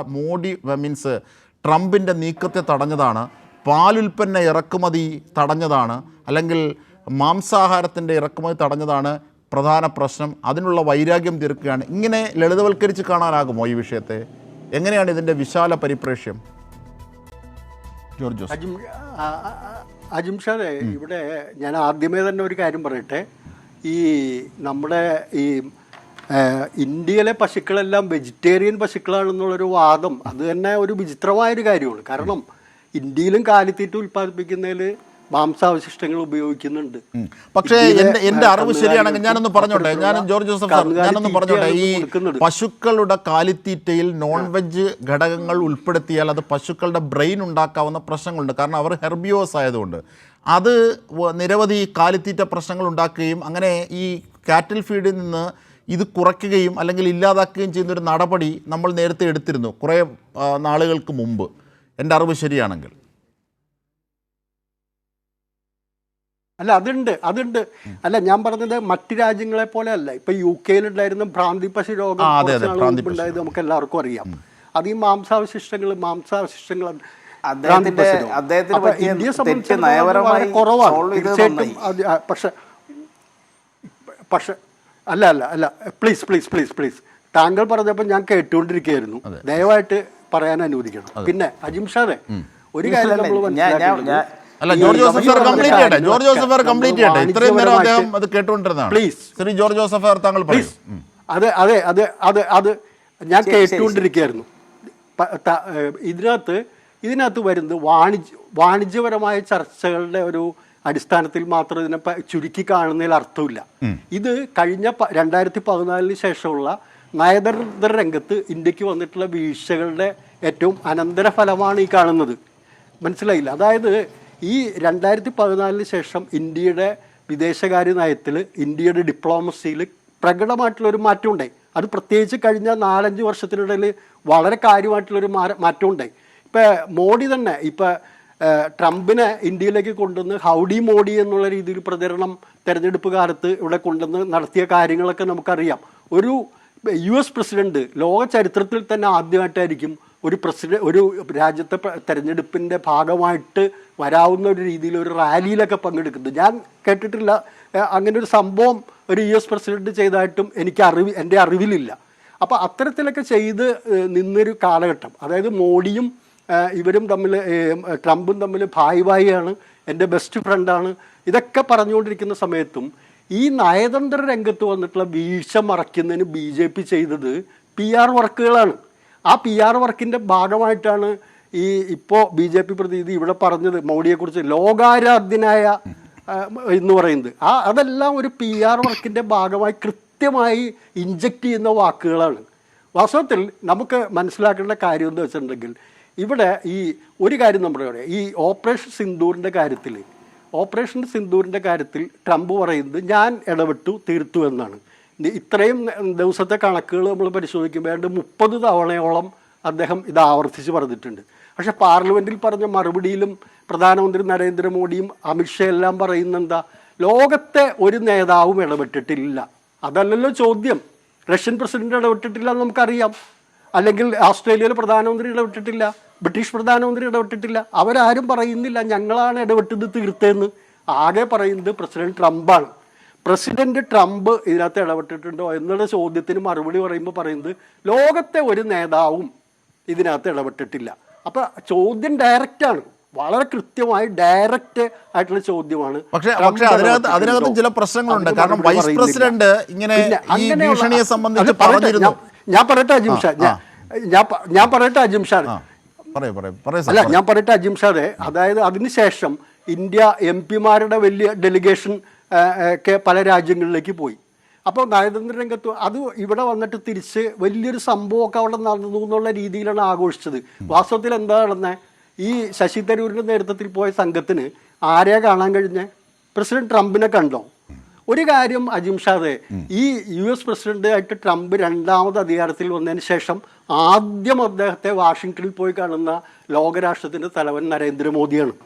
[SPEAKER 3] ട്രംപിൻ്റെ നീക്കത്തെ തടഞ്ഞതാണ്, പാലുൽപ്പന്ന ഇറക്കുമതി തടഞ്ഞതാണ്, അല്ലെങ്കിൽ മാംസാഹാരത്തിൻ്റെ ഇറക്കുമതി തടഞ്ഞതാണ് പ്രധാന പ്രശ്നം. അതിനുള്ള വൈരാഗ്യം തീർക്കുകയാണ്. ഇങ്ങനെ ലളിതവൽക്കരിച്ച് കാണാനാകുമോ ഈ വിഷയത്തെ? എങ്ങനെയാണ് ഇതിൻ്റെ വിശാല പരിപ്രേക്ഷ്യം? ജോർജ് ജോസ്.
[SPEAKER 7] അജിംഷാദെ, ഇവിടെ ഞാൻ ആദ്യമേ തന്നെ ഒരു കാര്യം പറയട്ടെ. ഈ നമ്മുടെ ഈ ഇന്ത്യയിലെ പശുക്കളെല്ലാം വെജിറ്റേറിയൻ പശുക്കളാണെന്നുള്ളൊരു വാദം അത് തന്നെ ഒരു വിചിത്രമായൊരു കാര്യമാണ്. കാരണം ഇന്ത്യയിലും കാലിത്തീറ്റ ഉൽപ്പാദിപ്പിക്കുന്നതിൽ മാംസാവശിഷ്ടങ്ങൾ ഉപയോഗിക്കുന്നുണ്ട്.
[SPEAKER 3] പക്ഷേ എൻ്റെ അറിവ് ശരിയാണെങ്കിൽ ഞാനൊന്ന് പറഞ്ഞോട്ടെ, ജോർജ് ജോസഫ് ഞാനൊന്ന് പറഞ്ഞോട്ടെ, ഈ പശുക്കളുടെ കാലിത്തീറ്റയിൽ നോൺ വെജ് ഘടകങ്ങൾ ഉൾപ്പെടുത്തിയാൽ അത് പശുക്കളുടെ ബ്രെയിൻ ഉണ്ടാക്കാവുന്ന പ്രശ്നങ്ങളുണ്ട്. കാരണം അവർ ഹെർബിയോസ് ആയതുകൊണ്ട് അത് നിരവധി കാലിത്തീറ്റ പ്രശ്നങ്ങൾ ഉണ്ടാക്കുകയും അങ്ങനെ ഈ കാറ്റിൽ ഫീഡിൽ നിന്ന് ഇത് കുറയ്ക്കുകയും അല്ലെങ്കിൽ ഇല്ലാതാക്കുകയും ചെയ്യുന്നൊരു നടപടി നമ്മൾ നേരത്തെ എടുത്തിരുന്നു കുറേ നാളുകൾക്ക് മുമ്പ്, എൻ്റെ അറിവ് ശരിയാണെങ്കിൽ.
[SPEAKER 7] അല്ല, അതുണ്ട്. അല്ല, ഞാൻ പറഞ്ഞത് മറ്റു രാജ്യങ്ങളെ പോലെ അല്ല. ഇപ്പൊ UK ഉണ്ടായിരുന്ന ഭ്രാന്തി പശു രോഗം ഉണ്ടായത് നമുക്ക് എല്ലാവർക്കും അറിയാം. അത് ഈ മാംസാവശിഷ്ടങ്ങൾ ഇന്ത്യയെ സംബന്ധിച്ച് കുറവാണ് തീർച്ചയായിട്ടും. പക്ഷെ അല്ല പ്ലീസ് താങ്കൾ പറഞ്ഞപ്പോൾ ഞാൻ കേട്ടുകൊണ്ടിരിക്കുകയായിരുന്നു. ദയവായിട്ട് പറയാൻ അനുവദിക്കണം. പിന്നെ അജിംഷാദെ, ഒരു കാര്യം നമ്മൾ മനസ്സിലാക്കുന്നത്,
[SPEAKER 3] അല്ല, ജോർജ് ജോസഫ് കംപ്ലീറ്റ് ചെയ്യട്ടെ. ഇത്രയും നേരം അദ്ദേഹം അത് കേട്ടുകൊണ്ടിരുന്നതാണ്.
[SPEAKER 7] പ്ലീസ്
[SPEAKER 3] ശ്രീ ജോർജ് ജോസഫ് താങ്കൾ പറയൂ.
[SPEAKER 7] അത് ഞാൻ കേട്ടുകൊണ്ടിരിക്കുകയായിരുന്നു. ഇതിനകത്ത് വരുന്നത് വാണിജ്യപരമായ ചർച്ചകളുടെ ഒരു അടിസ്ഥാനത്തിൽ മാത്രം ഇതിനെ ചുരുക്കി കാണുന്നതിൽ അർത്ഥമില്ല. ഇത് കഴിഞ്ഞ 2014 ശേഷമുള്ള നയതന്ത്ര രംഗത്ത് ഇന്ത്യക്ക് വന്നിട്ടുള്ള വീഴ്ചകളുടെ ഏറ്റവും അനന്തരഫലമാണ് ഈ കാണുന്നത്. മനസ്സിലായില്ല? അതായത് ഈ 2014 ശേഷം ഇന്ത്യയുടെ വിദേശകാര്യ നയത്തിൽ, ഇന്ത്യയുടെ ഡിപ്ലോമസിയിൽ പ്രകടമായിട്ടുള്ളൊരു മാറ്റം ഉണ്ടായി. അത് പ്രത്യേകിച്ച് കഴിഞ്ഞ 4-5 വർഷത്തിനിടയിൽ വളരെ കാര്യമായിട്ടുള്ളൊരു മാറ്റം ഉണ്ടായി. ഇപ്പം മോഡി തന്നെ ട്രംപിനെ ഇന്ത്യയിലേക്ക് കൊണ്ടുവന്ന് ഹൗഡി മോഡി എന്നുള്ള രീതിയിൽ പ്രചരണം തെരഞ്ഞെടുപ്പ് കാലത്ത് ഇവിടെ കൊണ്ടുവന്ന് നടത്തിയ കാര്യങ്ങളൊക്കെ നമുക്കറിയാം. ഒരു US പ്രസിഡന്റ് ലോക ചരിത്രത്തിൽ തന്നെ ആദ്യമായിട്ടായിരിക്കും ഒരു രാജ്യത്തെ തെരഞ്ഞെടുപ്പിൻ്റെ ഭാഗമായിട്ട് വരാവുന്ന ഒരു രീതിയിൽ ഒരു റാലിയിലൊക്കെ പങ്കെടുക്കുന്നത്. ഞാൻ കേട്ടിട്ടില്ല അങ്ങനെ ഒരു സംഭവം ഒരു US പ്രസിഡന്റ് ചെയ്തതായിട്ടും എൻ്റെ അറിവിലില്ല. അപ്പോൾ അത്തരത്തിലൊക്കെ ചെയ്ത് നിന്നൊരു കാലഘട്ടം, അതായത് മോഡിയും ഇവരും തമ്മിൽ, ട്രംപും തമ്മിൽ ഭായിയാണ്, എൻ്റെ ബെസ്റ്റ് ഫ്രണ്ടാണ്, ഇതൊക്കെ പറഞ്ഞുകൊണ്ടിരിക്കുന്ന സമയത്തും ഈ നയതന്ത്ര രംഗത്ത് വന്നിട്ടുള്ള വീഴ്ച മറയ്ക്കുന്നതിന് BJP ചെയ്തത് PR വർക്കുകളാണ്. ആ PR വർക്കിൻ്റെ ഭാഗമായിട്ടാണ് ഇപ്പോൾ BJP പ്രതിനിധി ഇവിടെ പറഞ്ഞത് മോഡിയെക്കുറിച്ച് ലോകാരാധ്യനായ എന്ന് പറയുന്നത്. അതെല്ലാം ഒരു PR വർക്കിൻ്റെ ഭാഗമായി കൃത്യമായി ഇഞ്ചക്റ്റ് ചെയ്യുന്ന വാക്കുകളാണ്. വാസ്തവത്തിൽ നമുക്ക് മനസ്സിലാക്കേണ്ട കാര്യം എന്ന് വെച്ചിട്ടുണ്ടെങ്കിൽ ഇവിടെ ഒരു കാര്യം നമ്മുടെ പറയാം, ഈ ഓപ്പറേഷൻ സിന്ദൂറിൻ്റെ കാര്യത്തിൽ ട്രംപ് പറയുന്നത് ഞാൻ ഇടപെട്ടു തീർത്തു എന്നാണ്. ഇത്രയും ദിവസത്തെ കണക്കുകൾ നമ്മൾ പരിശോധിക്കുമ്പോൾ 30 തവണയോളം അദ്ദേഹം ഇത് ആവർത്തിച്ച് പറഞ്ഞിട്ടുണ്ട്. പക്ഷേ പാർലമെൻറ്റിൽ പറഞ്ഞ മറുപടിയിലും പ്രധാനമന്ത്രി നരേന്ദ്രമോദിയും അമിത്ഷാ എല്ലാം പറയുന്ന എന്താ, ലോകത്തെ ഒരു നേതാവും ഇടപെട്ടിട്ടില്ല. അതല്ലല്ലോ ചോദ്യം. റഷ്യൻ പ്രസിഡന്റ് ഇടപെട്ടിട്ടില്ല എന്ന് നമുക്കറിയാം, അല്ലെങ്കിൽ ഓസ്ട്രേലിയയിലെ പ്രധാനമന്ത്രി ഇടപെട്ടിട്ടില്ല, ബ്രിട്ടീഷ് പ്രധാനമന്ത്രി ഇടപെട്ടിട്ടില്ല. അവരാരും പറയുന്നില്ല ഞങ്ങളാണ് ഇടപെട്ടത് തീർത്തതെന്ന്. ആകെ പറയുന്നത് പ്രസിഡന്റ് ട്രംപാണ്. പ്രസിഡന്റ് ട്രംപ് ഇതിനകത്ത് ഇടപെട്ടിട്ടുണ്ടോ എന്നുള്ള ചോദ്യത്തിന് മറുപടി പറയുന്നത് ലോകത്തെ ഒരു നേതാവും ഇതിനകത്ത് ഇടപെട്ടിട്ടില്ല. അപ്പം ചോദ്യം ഡയറക്റ്റാണ്, വളരെ കൃത്യമായി ഡയറക്റ്റ് ആയിട്ടുള്ള ചോദ്യമാണ്.
[SPEAKER 3] പക്ഷേ അതിനകത്ത് ചില പ്രശ്നങ്ങളുണ്ട്. കാരണം വൈസ് പ്രസിഡന്റ് ഇങ്ങനെ ഈ ഭീഷണിയെ സംബന്ധിച്ച് പറഞ്ഞിരുന്നു.
[SPEAKER 7] ഞാൻ പറയട്ടെ അജിംഷാദ്, അതായത് അതിനുശേഷം ഇന്ത്യ MP-മാരുടെ വലിയ ഡെലിഗേഷൻ ഒക്കെ പല രാജ്യങ്ങളിലേക്ക് പോയി. അപ്പോൾ നയതന്ത്ര രംഗത്ത് അത് ഇവിടെ വന്നിട്ട് തിരിച്ച് വലിയൊരു സംഭവമൊക്കെ അവിടെ നടന്നു എന്നുള്ള രീതിയിലാണ് ആഘോഷിച്ചത്. വാസ്തവത്തിൽ എന്താ നടന്നത്, ഈ ശശി തരൂരിൻ്റെ നേതൃത്വത്തിൽ പോയ സംഘത്തിന് ആരെയാ കാണാൻ കഴിഞ്ഞേ? പ്രസിഡന്റ് ട്രംപിനെ കണ്ടോ? ഒരു കാര്യം അജിംഷാദെ, ഈ US പ്രസിഡന്റായിട്ട് ട്രംപ് രണ്ടാമത് അധികാരത്തിൽ വന്നതിന് ശേഷം ആദ്യം അദ്ദേഹത്തെ വാഷിങ്ടണിൽ പോയി കാണുന്ന ലോകരാഷ്ട്രത്തിൻ്റെ തലവൻ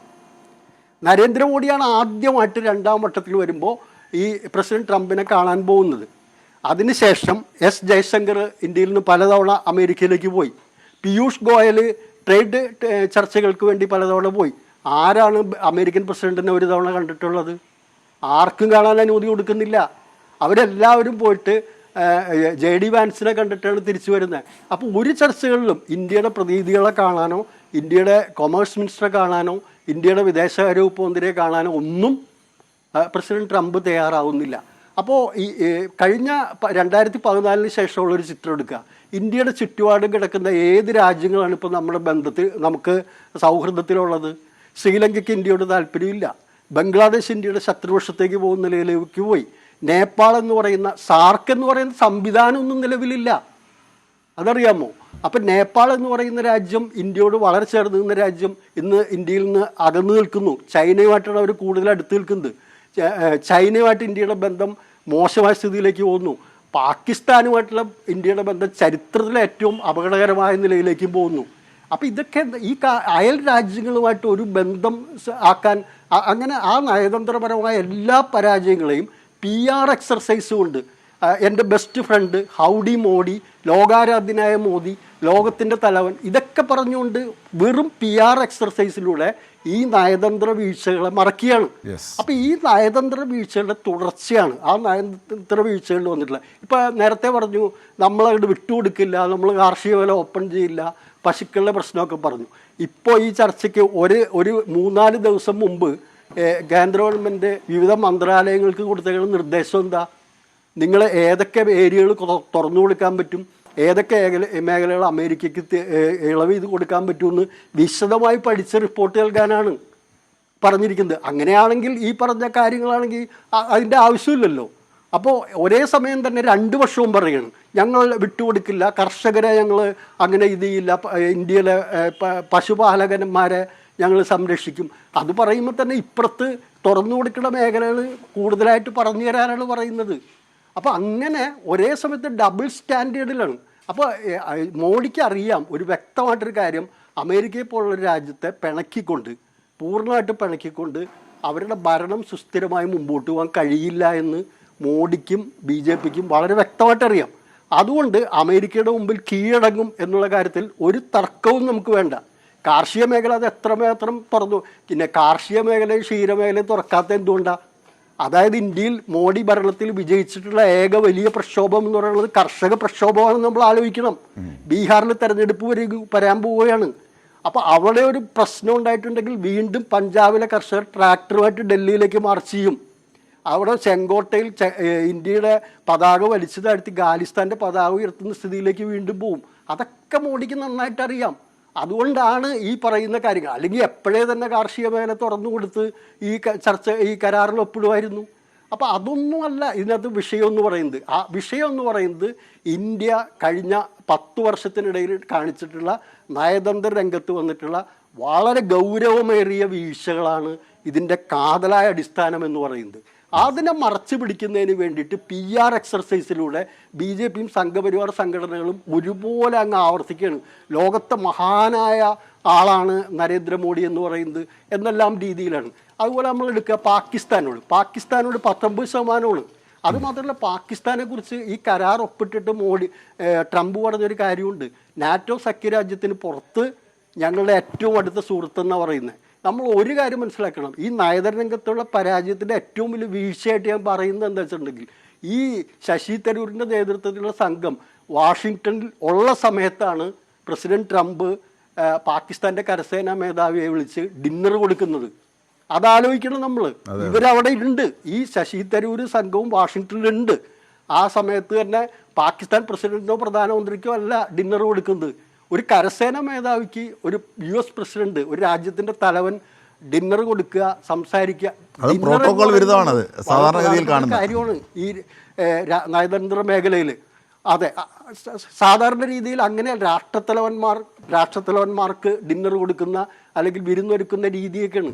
[SPEAKER 7] നരേന്ദ്രമോദിയാണ് ആദ്യമായിട്ട് 2ാം വട്ടത്തിൽ വരുമ്പോൾ ഈ പ്രസിഡന്റ് ട്രംപിനെ കാണാൻ പോകുന്നത്. അതിനുശേഷം ജയശങ്കർ ഇന്ത്യയിൽ നിന്ന് പലതവണ അമേരിക്കയിലേക്ക് പോയി. പീയൂഷ് ഗോയൽ ട്രേഡ് ചർച്ചകൾക്ക് വേണ്ടി പലതവണ പോയി. ആരാണ് അമേരിക്കൻ പ്രസിഡന്റിനെ ഒരു തവണ കണ്ടിട്ടുള്ളത്? ആർക്കും കാണാൻ അനുമതി കൊടുക്കുന്നില്ല. അവരെല്ലാവരും പോയിട്ട് JD വാൻസിനെ കണ്ടിട്ടാണ് തിരിച്ചു വരുന്നത്. അപ്പോൾ ഒരു ചർച്ചകളിലും ഇന്ത്യയുടെ പ്രതിനിധികളെ കാണാനോ, ഇന്ത്യയുടെ കൊമേഴ്സ് മിനിസ്റ്ററെ കാണാനോ, ഇന്ത്യയുടെ വിദേശകാര്യ വകുപ്പ് മന്ത്രിയെ കാണാനോ ഒന്നും പ്രസിഡന്റ് ട്രംപ് തയ്യാറാവുന്നില്ല. അപ്പോൾ കഴിഞ്ഞ 2014 ശേഷമുള്ളൊരു ചിത്രം എടുക്കുക. ഇന്ത്യയുടെ ചുറ്റുപാടും കിടക്കുന്ന ഏത് രാജ്യങ്ങളാണ് ഇപ്പോൾ നമ്മുടെ ബന്ധത്തിൽ നമുക്ക് സൗഹൃദത്തിലുള്ളത്? ശ്രീലങ്കയ്ക്ക് ഇന്ത്യയോട് താല്പര്യമില്ല. ബംഗ്ലാദേശ് ഇന്ത്യയുടെ ശത്രുപക്ഷത്തേക്ക് പോകുന്ന നിലയിലേക്ക് പോയി. നേപ്പാൾ എന്ന് പറയുന്ന സാർക്ക് എന്ന് പറയുന്ന സംവിധാനമൊന്നും നിലവിലില്ല, അതറിയാമോ? അപ്പം നേപ്പാൾ എന്ന് പറയുന്ന രാജ്യം ഇന്ത്യയോട് വളരെ ചേർന്ന് നിന്ന രാജ്യം ഇന്ന് ഇന്ത്യയിൽ നിന്ന് അകന്നു നിൽക്കുന്നു. ചൈനയുമായിട്ടാണ് അവർ കൂടുതൽ അടുത്ത് നിൽക്കുന്നത്. ചൈനയുമായിട്ട് ഇന്ത്യയുടെ ബന്ധം മോശമായ സ്ഥിതിയിലേക്ക് പോകുന്നു. പാകിസ്ഥാനുമായിട്ടുള്ള ഇന്ത്യയുടെ ബന്ധം ചരിത്രത്തിലെ ഏറ്റവും അപകടകരമായ നിലയിലേക്കും പോകുന്നു. അപ്പോൾ ഇതൊക്കെ ഈ അയൽ രാജ്യങ്ങളുമായിട്ട് ഒരു ബന്ധം ആക്കാൻ, അങ്ങനെ ആ നയതന്ത്രപരമായ എല്ലാ പരാജയങ്ങളെയും PR എക്സർസൈസ് കൊണ്ട് എൻ്റെ ബെസ്റ്റ് ഫ്രണ്ട്, ഹൗഡി മോഡി, ലോകാരാധ്യനായ മോദി, ലോകത്തിൻ്റെ തലവൻ, ഇതൊക്കെ പറഞ്ഞുകൊണ്ട് വെറും PR എക്സർസൈസിലൂടെ ഈ നയതന്ത്ര വീഴ്ചകളെ മറക്കുകയാണ്. അപ്പോൾ ഈ നയതന്ത്ര വീഴ്ചകളുടെ തുടർച്ചയാണ് ആ നയതന്ത്ര വീഴ്ചകളിൽ വന്നിട്ടുള്ളത്. ഇപ്പോൾ നേരത്തെ പറഞ്ഞു നമ്മളങ്ങോട്ട് വിട്ടുകൊടുക്കില്ല, നമ്മൾ കാർഷിക വില ഓപ്പൺ ചെയ്യില്ല, പശുക്കളുടെ പ്രശ്നമൊക്കെ പറഞ്ഞു. ഇപ്പോൾ ഈ ചർച്ചയ്ക്ക് ഒരു 3-4 ദിവസം മുമ്പ് കേന്ദ്ര ഗവൺമെൻറ് വിവിധ മന്ത്രാലയങ്ങൾക്ക് കൊടുത്തേക്കുന്ന നിർദ്ദേശം എന്താ? നിങ്ങൾ ഏതൊക്കെ ഏരിയകൾ തുറന്നു കൊടുക്കാൻ പറ്റും, ഏതൊക്കെ മേഖലകൾ അമേരിക്കയ്ക്ക് ഇളവ് ചെയ്ത് കൊടുക്കാൻ പറ്റുമെന്ന് വിശദമായി പഠിച്ച റിപ്പോർട്ട് നൽകാനാണ് പറഞ്ഞിരിക്കുന്നത്. അങ്ങനെയാണെങ്കിൽ ഈ പറഞ്ഞ കാര്യങ്ങളാണെങ്കിൽ അതിൻ്റെ ആവശ്യമില്ലല്ലോ. അപ്പോൾ ഒരേ സമയം തന്നെ 2 വർഷവും പറയണം ഞങ്ങൾ വിട്ടുകൊടുക്കില്ല, കർഷകരെ ഞങ്ങൾ അങ്ങനെ ഇത് ചെയ്യില്ല, ഇന്ത്യയിലെ പശുപാലകന്മാരെ ഞങ്ങൾ സംരക്ഷിക്കും. അത് പറയുമ്പോൾ തന്നെ ഇപ്പുറത്ത് തുറന്നു കൊടുക്കുന്ന മേഖലകൾ കൂടുതലായിട്ട് പറഞ്ഞു തരാനാണ് പറയുന്നത്. അപ്പോൾ അങ്ങനെ ഒരേ സമയത്ത് ഡബിൾ സ്റ്റാൻഡേർഡിലാണ്. അപ്പോൾ മോഡിക്ക് അറിയാം ഒരു വ്യക്തമായിട്ടൊരു കാര്യം, അമേരിക്കയെ പോലുള്ളൊരു രാജ്യത്തെ പൂർണ്ണമായിട്ട് പിണക്കിക്കൊണ്ട് അവരുടെ ഭരണം സുസ്ഥിരമായി മുമ്പോട്ട് പോകാൻ കഴിയില്ല എന്ന് മോഡിക്കും BJPക്കും വളരെ വ്യക്തമായിട്ടറിയാം. അതുകൊണ്ട് അമേരിക്കയുടെ മുമ്പിൽ കീഴടങ്ങും എന്നുള്ള കാര്യത്തിൽ ഒരു തർക്കവും നമുക്ക് വേണ്ട. കാർഷിക മേഖല അത് എത്രമാത്രം തുറന്നു, പിന്നെ കാർഷിക മേഖലയും ക്ഷീരമേഖലയും തുറക്കാത്ത എന്തുകൊണ്ടാണ്? അതായത് ഇന്ത്യയിൽ മോഡി ഭരണത്തിൽ വിജയിച്ചിട്ടുള്ള ഏക വലിയ പ്രക്ഷോഭം എന്ന് പറയുന്നത് കർഷക പ്രക്ഷോഭമാണെന്ന് നമ്മൾ ആലോചിക്കണം. ബീഹാറിൽ തെരഞ്ഞെടുപ്പ് വരാൻ പോവുകയാണ്. അപ്പോൾ അവിടെ ഒരു പ്രശ്നം ഉണ്ടായിട്ടുണ്ടെങ്കിൽ വീണ്ടും പഞ്ചാബിലെ കർഷകർ ട്രാക്ടറുമായിട്ട് ഡൽഹിയിലേക്ക് മാർച്ച് ചെയ്യും. അവിടെ ചെങ്കോട്ടയിൽ ഇന്ത്യയുടെ പതാക വലിച്ചു താഴ്ത്തി ഖാലിസ്ഥാൻ്റെ പതാക ഉയർത്തുന്ന സ്ഥിതിയിലേക്ക് വീണ്ടും പോവും. അതൊക്കെ മോഡിക്ക് നന്നായിട്ട് അറിയാം. അതുകൊണ്ടാണ് ഈ പറയുന്ന കാര്യങ്ങൾ. അല്ലെങ്കിൽ എപ്പോഴേ തന്നെ കാർഷിക മേഖല തുറന്നു കൊടുത്ത് ഈ കരാറിൽ ഒപ്പിടുമായിരുന്നു. അപ്പോൾ അതൊന്നുമല്ല ഇതിനകത്ത് വിഷയം എന്ന് പറയുന്നത്. ആ വിഷയം എന്ന് പറയുന്നത് ഇന്ത്യ കഴിഞ്ഞ 10 വർഷത്തിനിടയിൽ കാണിച്ചിട്ടുള്ള നയതന്ത്ര രംഗത്ത് വന്നിട്ടുള്ള വളരെ ഗൗരവമേറിയ വീഴ്ചകളാണ് ഇതിൻ്റെ കാതലായ അടിസ്ഥാനം എന്ന് പറയുന്നത്. അതിനെ മറച്ചു പിടിക്കുന്നതിന് വേണ്ടിയിട്ട് PR എക്സർസൈസിലൂടെ BJPയും സംഘപരിവാർ സംഘടനകളും ഒരുപോലെ അങ്ങ് ആവർത്തിക്കുകയാണ്. ലോകത്തെ മഹാനായ ആളാണ് നരേന്ദ്രമോദി എന്ന് പറയുന്നത് എന്നെല്ലാം രീതിയിലാണ്. അതുപോലെ നമ്മൾ എടുക്കുക പാകിസ്ഥാനോട് 19%. അതുമാത്രമല്ല, പാകിസ്ഥാനെ കുറിച്ച് ഈ കരാർ ഒപ്പിട്ടിട്ട് ട്രംപ് പറഞ്ഞൊരു കാര്യമുണ്ട്, നാറ്റോ സഖ്യരാജ്യത്തിന് പുറത്ത് ഞങ്ങളുടെ ഏറ്റവും അടുത്ത സുഹൃത്തെന്നാണ് പറയുന്നത്. നമ്മൾ ഒരു കാര്യം മനസ്സിലാക്കണം, ഈ നയതന്ത്ര രംഗത്തുള്ള പരാജയത്തിൻ്റെ ഏറ്റവും വലിയ വീഴ്ചയായിട്ട് ഞാൻ പറയുന്നത് എന്താ വെച്ചിട്ടുണ്ടെങ്കിൽ, ഈ ശശി തരൂരിൻ്റെ നേതൃത്വത്തിലുള്ള സംഘം വാഷിങ്ടണിൽ ഉള്ള സമയത്താണ് പ്രസിഡന്റ് ട്രംപ് പാകിസ്ഥാൻ്റെ കരസേനാ മേധാവിയെ വിളിച്ച് ഡിന്നർ കൊടുക്കുന്നത്. അതാലോചിക്കണം നമ്മൾ. ഇവരവിടെ ഉണ്ട്, ഈ ശശി തരൂർ സംഘവും വാഷിങ്ടണിലുണ്ട്. ആ സമയത്ത് തന്നെ പാകിസ്ഥാൻ പ്രസിഡന്റിനോ പ്രധാനമന്ത്രിക്കോ അല്ല ഡിന്നർ കൊടുക്കുന്നത്. ഒരു കരസേനാ മേധാവിക്ക് ഒരു US പ്രസിഡന്റ്, ഒരു രാജ്യത്തിന്റെ തലവൻ ഡിന്നർ കൊടുക്കുക, സംസാരിക്കുക,
[SPEAKER 3] പ്രോട്ടോകോൾ വിരുദ്ധമാണത് സാധാരണഗതിയിൽ കാണുന്ന
[SPEAKER 7] കാര്യമാണ് ഈ നയതന്ത്ര മേഖലയിൽ. അതെ, സാധാരണ രീതിയിൽ അങ്ങനെ രാഷ്ട്രത്തലവന്മാർക്ക് ഡിന്നർ കൊടുക്കുന്ന അല്ലെങ്കിൽ വിരുന്നൊരുക്കുന്ന രീതിയൊക്കെയാണ്.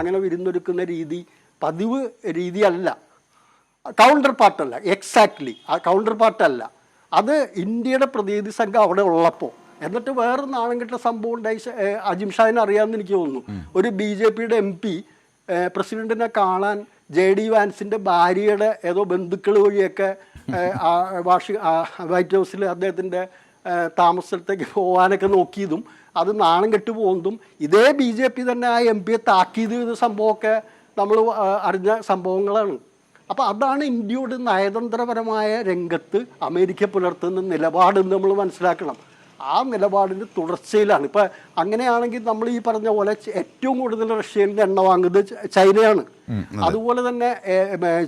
[SPEAKER 7] അങ്ങനെ വിരുന്നൊരുക്കുന്ന രീതി പതിവ് രീതിയല്ല, കൗണ്ടർ പാർട്ടല്ല. എക്സാക്ട്ലി ആ കൗണ്ടർ പാർട്ടല്ല. അത് ഇന്ത്യയുടെ പ്രതിനിധി സംഘം അവിടെ ഉള്ളപ്പോൾ. എന്നിട്ട് വേറെ നാണം കെട്ട സംഭവം ഉണ്ടായി, അജിം ഷാഹിനെ അറിയാമെന്ന് എനിക്ക് തോന്നുന്നു. ഒരു BJPയുടെ MP പ്രസിഡന്റിനെ കാണാൻ JD വാൻസിൻ്റെ ഭാര്യയുടെ ഏതോ ബന്ധുക്കൾ വഴിയൊക്കെ വൈറ്റ് ഹൗസിൽ അദ്ദേഹത്തിൻ്റെ താമസത്തേക്ക് പോകാനൊക്കെ നോക്കിയതും അത് നാണം കെട്ടു പോകുന്നതും ഇതേ BJP തന്നെ ആ MP താക്കീത് ചെയ്ത സംഭവമൊക്കെ നമ്മൾ അറിഞ്ഞ സംഭവങ്ങളാണ്. അപ്പോൾ അതാണ് ഇന്ത്യയുടെ നയതന്ത്രപരമായ രംഗത്ത് അമേരിക്ക പുലർത്തുന്ന നിലപാടെന്ന് നമ്മൾ മനസ്സിലാക്കണം. ആ നിലപാടിൻ്റെ തുടർച്ചയിലാണ്. ഇപ്പം അങ്ങനെയാണെങ്കിൽ നമ്മൾ ഈ പറഞ്ഞ പോലെ ഏറ്റവും കൂടുതൽ റഷ്യയിൽ നിന്ന് എണ്ണ വാങ്ങുന്നത് ചൈനയാണ്. അതുപോലെ തന്നെ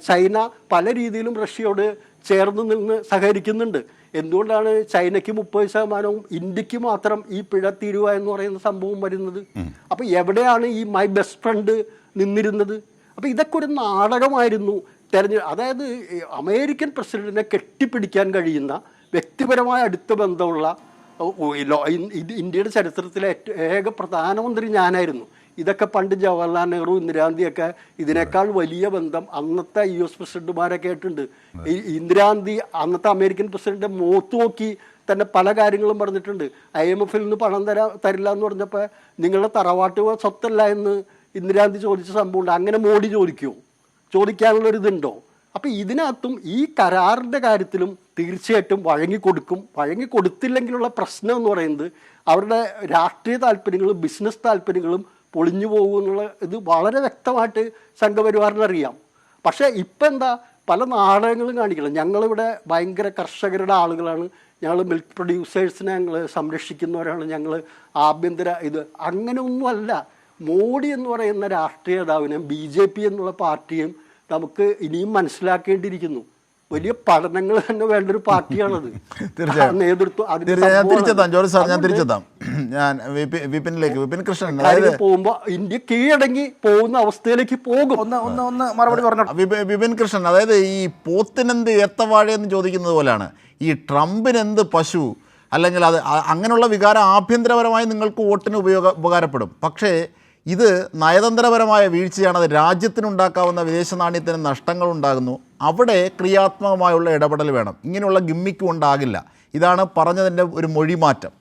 [SPEAKER 7] ചൈന പല രീതിയിലും റഷ്യയോട് ചേർന്ന് നിന്ന് സഹകരിക്കുന്നുണ്ട്. എന്തുകൊണ്ടാണ് ചൈനയ്ക്ക് 30%, ഇന്ത്യക്ക് മാത്രം ഈ പിഴ തീരുവ എന്ന് പറയുന്ന സംഭവം വരുന്നത്? അപ്പോൾ എവിടെയാണ് ഈ മൈ ബെസ്റ്റ് ഫ്രണ്ട് നിന്നിരുന്നത്? അപ്പോൾ ഇതൊക്കെ ഒരു നാടകമായിരുന്നു. അതായത് അമേരിക്കൻ പ്രസിഡന്റിനെ കെട്ടിപ്പിടിക്കാൻ കഴിയുന്ന വ്യക്തിപരമായ അടുത്ത ബന്ധമുള്ള ഇന്ത്യയുടെ ചരിത്രത്തിലെ ഏക പ്രധാനമന്ത്രി ഞാനായിരുന്നു. ഇതൊക്കെ പണ്ട് ജവഹർലാൽ നെഹ്റു, ഇന്ദിരാഗാന്ധിയൊക്കെ ഇതിനേക്കാൾ വലിയ ബന്ധം അന്നത്തെ US പ്രസിഡന്റുമാരൊക്കെ ആയിട്ടുണ്ട്. ഇന്ദിരാഗാന്ധി അന്നത്തെ അമേരിക്കൻ പ്രസിഡന്റിന്റെ മുഖത്ത് നോക്കി തന്നെ പല കാര്യങ്ങളും പറഞ്ഞിട്ടുണ്ട്. IMFൽ നിന്ന് പണം തരില്ല എന്ന് പറഞ്ഞപ്പോൾ നിങ്ങളുടെ തറവാട്ട് സ്വത്തല്ല എന്ന് ഇന്ദിരാഗാന്ധി ചോദിച്ച സംഭവമുണ്ട്. അങ്ങനെ മോഡി ചോദിക്കാനുള്ളൊരിതുണ്ടോ? അപ്പോൾ ഇതിനകത്തും ഈ കരാറിൻ്റെ കാര്യത്തിലും തീർച്ചയായിട്ടും വഴങ്ങിക്കൊടുത്തില്ലെങ്കിലുള്ള പ്രശ്നം എന്ന് പറയുന്നത് അവരുടെ രാഷ്ട്രീയ താല്പര്യങ്ങളും ബിസിനസ് താല്പര്യങ്ങളും പൊളിഞ്ഞു പോകുമെന്നുള്ള ഇത് വളരെ വ്യക്തമായിട്ട് സംഘപരിവാറിനറിയാം. പക്ഷേ ഇപ്പം എന്താ, പല നാടകങ്ങളും കാണിക്കണം. ഞങ്ങളിവിടെ ഭയങ്കര കർഷകരുടെ ആളുകളാണ്, ഞങ്ങൾ മിൽക്ക് പ്രൊഡ്യൂസേഴ്സിനെ ഞങ്ങൾ സംരക്ഷിക്കുന്നവരാണ്, ഞങ്ങൾ ആഭ്യന്തര അങ്ങനെയൊന്നുമല്ല. മോഡി എന്ന് പറയുന്ന രാഷ്ട്രീയ നേതാവിനെയും BJP എന്നുള്ള പാർട്ടിയും നമുക്ക് ഇനിയും മനസ്സിലാക്കേണ്ടിയിരിക്കുന്നു. വലിയ പഠനങ്ങൾ തന്നെ വേണ്ടൊരു പാർട്ടിയാണത്. നേതൃത്വം
[SPEAKER 3] തിരിച്ചെത്താം ജോർജ് സാർ, ഞാൻ തിരിച്ചെത്താം. ഞാൻ വിപിൻ കൃഷ്ണൻ,
[SPEAKER 7] കാര്യങ്ങൾ പോകുമ്പോൾ ഇന്ത്യ കീഴടങ്ങി പോകുന്ന അവസ്ഥയിലേക്ക് പോകും.
[SPEAKER 5] ഒന്ന് മറുപടി പറഞ്ഞു.
[SPEAKER 3] വിപിൻ കൃഷ്ണൻ, അതായത് ഈ പോത്തിനെന്ത് ഏത്തവാഴയെന്ന് ചോദിക്കുന്നത് പോലെയാണ് ഈ ട്രംപിനെന്ത് പശു, അല്ലെങ്കിൽ അത് അങ്ങനെയുള്ള വികാരം ആഭ്യന്തരപരമായി നിങ്ങൾക്ക് വോട്ടിന് ഉപകാരപ്പെടും. പക്ഷേ ഇത് നയതന്ത്രപരമായ വീഴ്ചയാണ്. അത് രാജ്യത്തിനുണ്ടാക്കാവുന്ന വിദേശ നാണ്യത്തിന് നഷ്ടങ്ങൾ ഉണ്ടാകുന്നു. അവിടെ ക്രിയാത്മകമായുള്ള ഇടപെടൽ വേണം. ഇങ്ങനെയുള്ള ഗിമ്മിക്ക് ഉണ്ടാകില്ല. ഇതാണ് പറഞ്ഞതിൻ്റെ ഒരു മൊഴിമാറ്റം.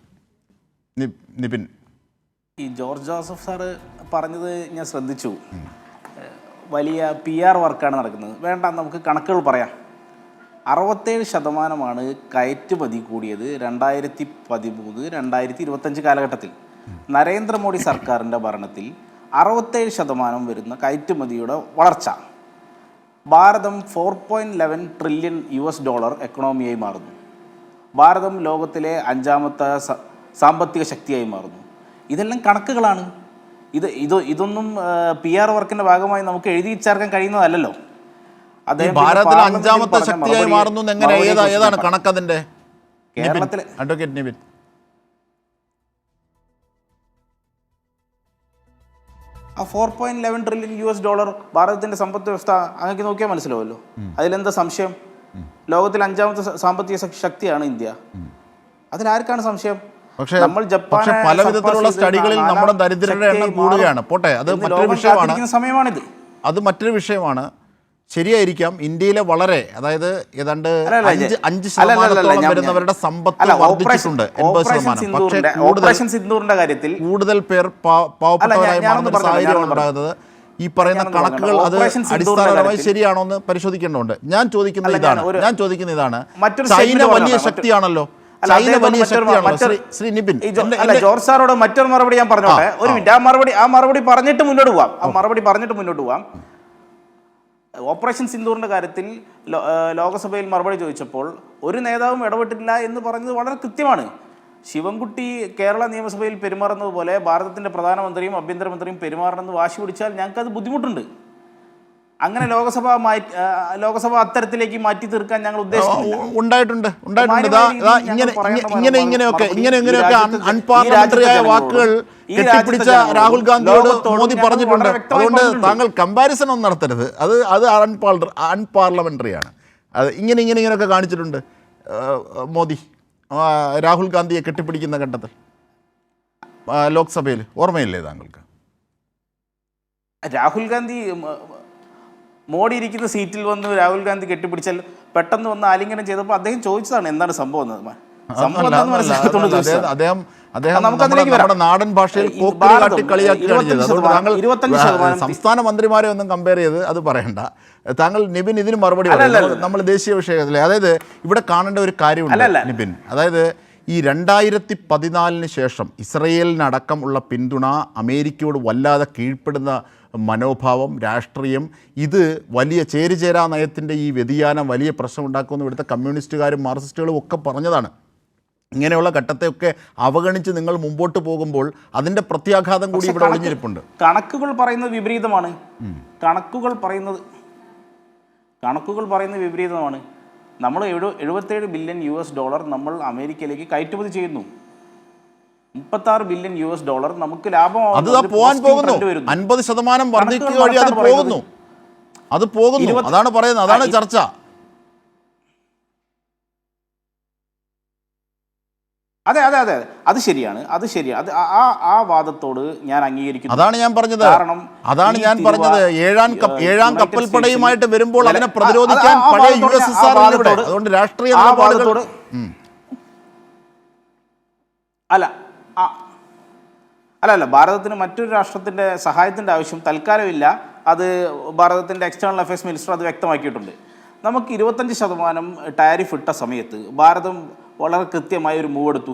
[SPEAKER 3] നിപിൻ,
[SPEAKER 5] ഈ ജോർജ് ജോസഫ് സാറ് പറഞ്ഞത് ഞാൻ ശ്രദ്ധിച്ചു. വലിയ PR വർക്കാണ് നടക്കുന്നത്. വേണ്ട, നമുക്ക് കണക്കുകൾ പറയാം. 67% കയറ്റുമതി കൂടിയത് 2013, 2025 കാലഘട്ടത്തിൽ. നരേന്ദ്രമോദി സർക്കാരിൻ്റെ ഭരണത്തിൽ 67% വരുന്ന കയറ്റുമതിയുടെ വളർച്ച. ഭാരതം $4.11 ട്രില്യൺ എക്കണോമിയായി മാറുന്നു. ഭാരതം ലോകത്തിലെ 5ാമത്തെ സാമ്പത്തിക ശക്തിയായി മാറുന്നു. ഇതെല്ലാം കണക്കുകളാണ്. ഇതൊന്നും PR വർക്കിൻ്റെ ഭാഗമായി നമുക്ക് എഴുതി ചേർക്കാൻ കഴിയുന്നതല്ലല്ലോ.
[SPEAKER 3] ഭാരതത്തിൽ 5ാമത്തെ ശക്തിയായി മാറുന്നു. എങ്ങനെ, ഏതാണ് കണക്കതിൻ്റെ?
[SPEAKER 5] കേരളത്തിൽ
[SPEAKER 3] അഡ്വക്കേറ്റ് നിപിൻ,
[SPEAKER 5] ആ $4.11 ട്രില്യൺ ഭാരതത്തിൻ്റെ സമ്പദ് വ്യവസ്ഥ അങ്ങനെ നോക്കിയാൽ മനസ്സിലാവുമല്ലോ. അതിലെന്താ സംശയം? ലോകത്തിൽ 5ാമത്തെ സാമ്പത്തിക ശക്തിയാണ് ഇന്ത്യ. അതിലാർക്കാണ് സംശയം?
[SPEAKER 3] പക്ഷേ പല വിധത്തിലുള്ള സ്റ്റഡികളിൽ നമ്മുടെ ദരിദ്രരുടെ എണ്ണം കൂടുകയാണ്. പോട്ടെ, അത് മറ്റൊരു വിഷയമാണ്.
[SPEAKER 5] സമയമാണിത്.
[SPEAKER 3] അത് മറ്റൊരു വിഷയമാണ്. ശരിയായിരിക്കാം, ഇന്ത്യയിലെ വളരെ, അതായത് ഏതാണ്ട് 5% വരുന്നവരുടെ സമ്പത്ത് വർദ്ധിച്ചിട്ടുണ്ട്, 80%. പക്ഷേ കൂടുതൽ പേർ പാവപ്പെട്ടവരായി മാറുന്ന സാഹചര്യമാണ് ഉണ്ടാകുന്നത്. ഈ പറയുന്ന കണക്കുകൾ അത് അടിസ്ഥാനപരമായി ശരിയാണോ എന്ന് പരിശോധിക്കേണ്ടതുണ്ട്. ഞാൻ ചോദിക്കുന്നത് ഇതാണ്, ചൈന വലിയ ശക്തിയാണല്ലോ. ചൈന വലിയ ശക്തിയാണല്ലോ. ശ്രീ നിപിൻ,
[SPEAKER 5] ജോർജ് സാറോട് മറ്റൊരു മറുപടി ഞാൻ പറഞ്ഞോട്ടെ. ഒരു മിനിറ്റ്, ആ മറുപടി പറഞ്ഞിട്ട് മുന്നോട്ട് പോവാം. ഓപ്പറേഷൻ സിന്ദൂറിൻ്റെ കാര്യത്തിൽ ലോകസഭയിൽ മറുപടി ചോദിച്ചപ്പോൾ ഒരു നേതാവും ഇടപെട്ടില്ല എന്ന് പറഞ്ഞത് വളരെ കൃത്യമാണ്. ശിവൻകുട്ടി കേരള നിയമസഭയിൽ പെരുമാറുന്നത് പോലെ ഭാരതത്തിൻ്റെ പ്രധാനമന്ത്രിയും ആഭ്യന്തരമന്ത്രിയും പെരുമാറണമെന്ന് വാശി പിടിച്ചാൽ ഞങ്ങൾക്കത് ബുദ്ധിമുട്ടുണ്ട്. അങ്ങനെ ലോകസഭ അത്തരത്തിലേക്ക് മാറ്റി തീർക്കാൻ ഞങ്ങൾ
[SPEAKER 3] ഉണ്ടായിട്ടുണ്ട്. ഇങ്ങനെയൊക്കെ അൺപാർലമെന്ററിയായ വാക്കുകൾ കെട്ടിപ്പിടിച്ച രാഹുൽ ഗാന്ധിയോട് മോദി പറഞ്ഞിട്ടുണ്ട്. അതുകൊണ്ട് താങ്കൾ കമ്പാരിസൺ ഒന്നും നടത്തരുത്. അത് അൺപാർലമെന്ററിയാണ്. അത് ഇങ്ങനെയൊക്കെ കാണിച്ചിട്ടുണ്ട് മോദി രാഹുൽ ഗാന്ധിയെ കെട്ടിപ്പിടിക്കുന്ന ഘട്ടത്തിൽ ലോക്സഭയിൽ. ഓർമ്മയില്ലേ താങ്കൾക്ക്?
[SPEAKER 5] രാഹുൽ ഗാന്ധി മോഡി ഇരിക്കുന്ന സീറ്റിൽ വന്ന് രാഹുൽ ഗാന്ധി കെട്ടിപ്പിടിച്ചാൽ പെട്ടെന്ന് വന്ന് ആലിംഗനം ചെയ്തപ്പോൾ അദ്ദേഹം ചോദിച്ചതാണ് എന്താണ് സംഭവം.
[SPEAKER 3] നാടൻ ഭാഷയിൽ സംസ്ഥാന മന്ത്രിമാരെ ഒന്നും കമ്പയർ ചെയ്ത് അത് പറയണ്ട. താങ്കൾ നിപിൻ ഇതിന് മറുപടി നമ്മൾ ദേശീയ വിഷയത്തിലെ, അതായത് ഇവിടെ കാണേണ്ട ഒരു കാര്യമുണ്ട് നിപിൻ. അതായത് ഈ 2014 ശേഷം ഇസ്രയേലിനടക്കം ഉള്ള പിന്തുണ, അമേരിക്കയോട് വല്ലാതെ കീഴ്പ്പെടുന്ന മനോഭാവം, രാഷ്ട്രീയം, ഇത് വലിയ ചേരിചേരാ നയത്തിൻ്റെ ഈ വ്യതിയാനം വലിയ പ്രശ്നമുണ്ടാക്കുമെന്ന് ഇവിടുത്തെ കമ്മ്യൂണിസ്റ്റുകാരും മാർക്സിസ്റ്റുകളും ഒക്കെ പറഞ്ഞതാണ്. ഇങ്ങനെയുള്ള ഘട്ടത്തെയൊക്കെ അവഗണിച്ച് നിങ്ങൾ മുമ്പോട്ട് പോകുമ്പോൾ അതിൻ്റെ പ്രത്യാഘാതം കൂടി ഇവിടെ ഒളിഞ്ഞിരിപ്പുണ്ട്.
[SPEAKER 5] കണക്കുകൾ പറയുന്നത് വിപരീതമാണ്. നമ്മൾ $77 ബില്യൺ നമ്മൾ അമേരിക്കയിലേക്ക് കയറ്റുമതി ചെയ്യുന്നു. $36 ബില്യൺ നമുക്ക് ലാഭമാകും.
[SPEAKER 3] അത് പോകാൻ പോകുന്നു. 50% വർദ്ധിക്കുക വഴി അത് പോകുന്നു. അതാണ് പറയുന്നത്. അതാണ് ചർച്ച.
[SPEAKER 5] അതെ, അത് ശരിയാണ്. ആ വാദത്തോട് ഞാൻ അംഗീകരിക്കുന്നു.
[SPEAKER 3] അതാണ് ഞാൻ പറഞ്ഞത്. ഏഴാം കപ്പൽപ്പടയുമായിട്ട് വരുമ്പോൾ അതിനെ പ്രതിരോധിക്കാൻ പഴയ USSR അതുകൊണ്ട് രാഷ്ട്രീയ നിലപാടുകളോട്
[SPEAKER 5] അല്ല ഭാരതത്തിന് മറ്റൊരു രാഷ്ട്രത്തിൻ്റെ സഹായത്തിൻ്റെ ആവശ്യം തൽക്കാലമില്ല. അത് ഭാരതത്തിൻ്റെ എക്സ്റ്റേണൽ അഫയേഴ്സ് മിനിസ്റ്റർ അത് വ്യക്തമാക്കിയിട്ടുണ്ട്. നമുക്ക് 25% ടാരിഫ് ഇട്ട സമയത്ത് ഭാരതം വളരെ കൃത്യമായ ഒരു മൂവ് എടുത്തു.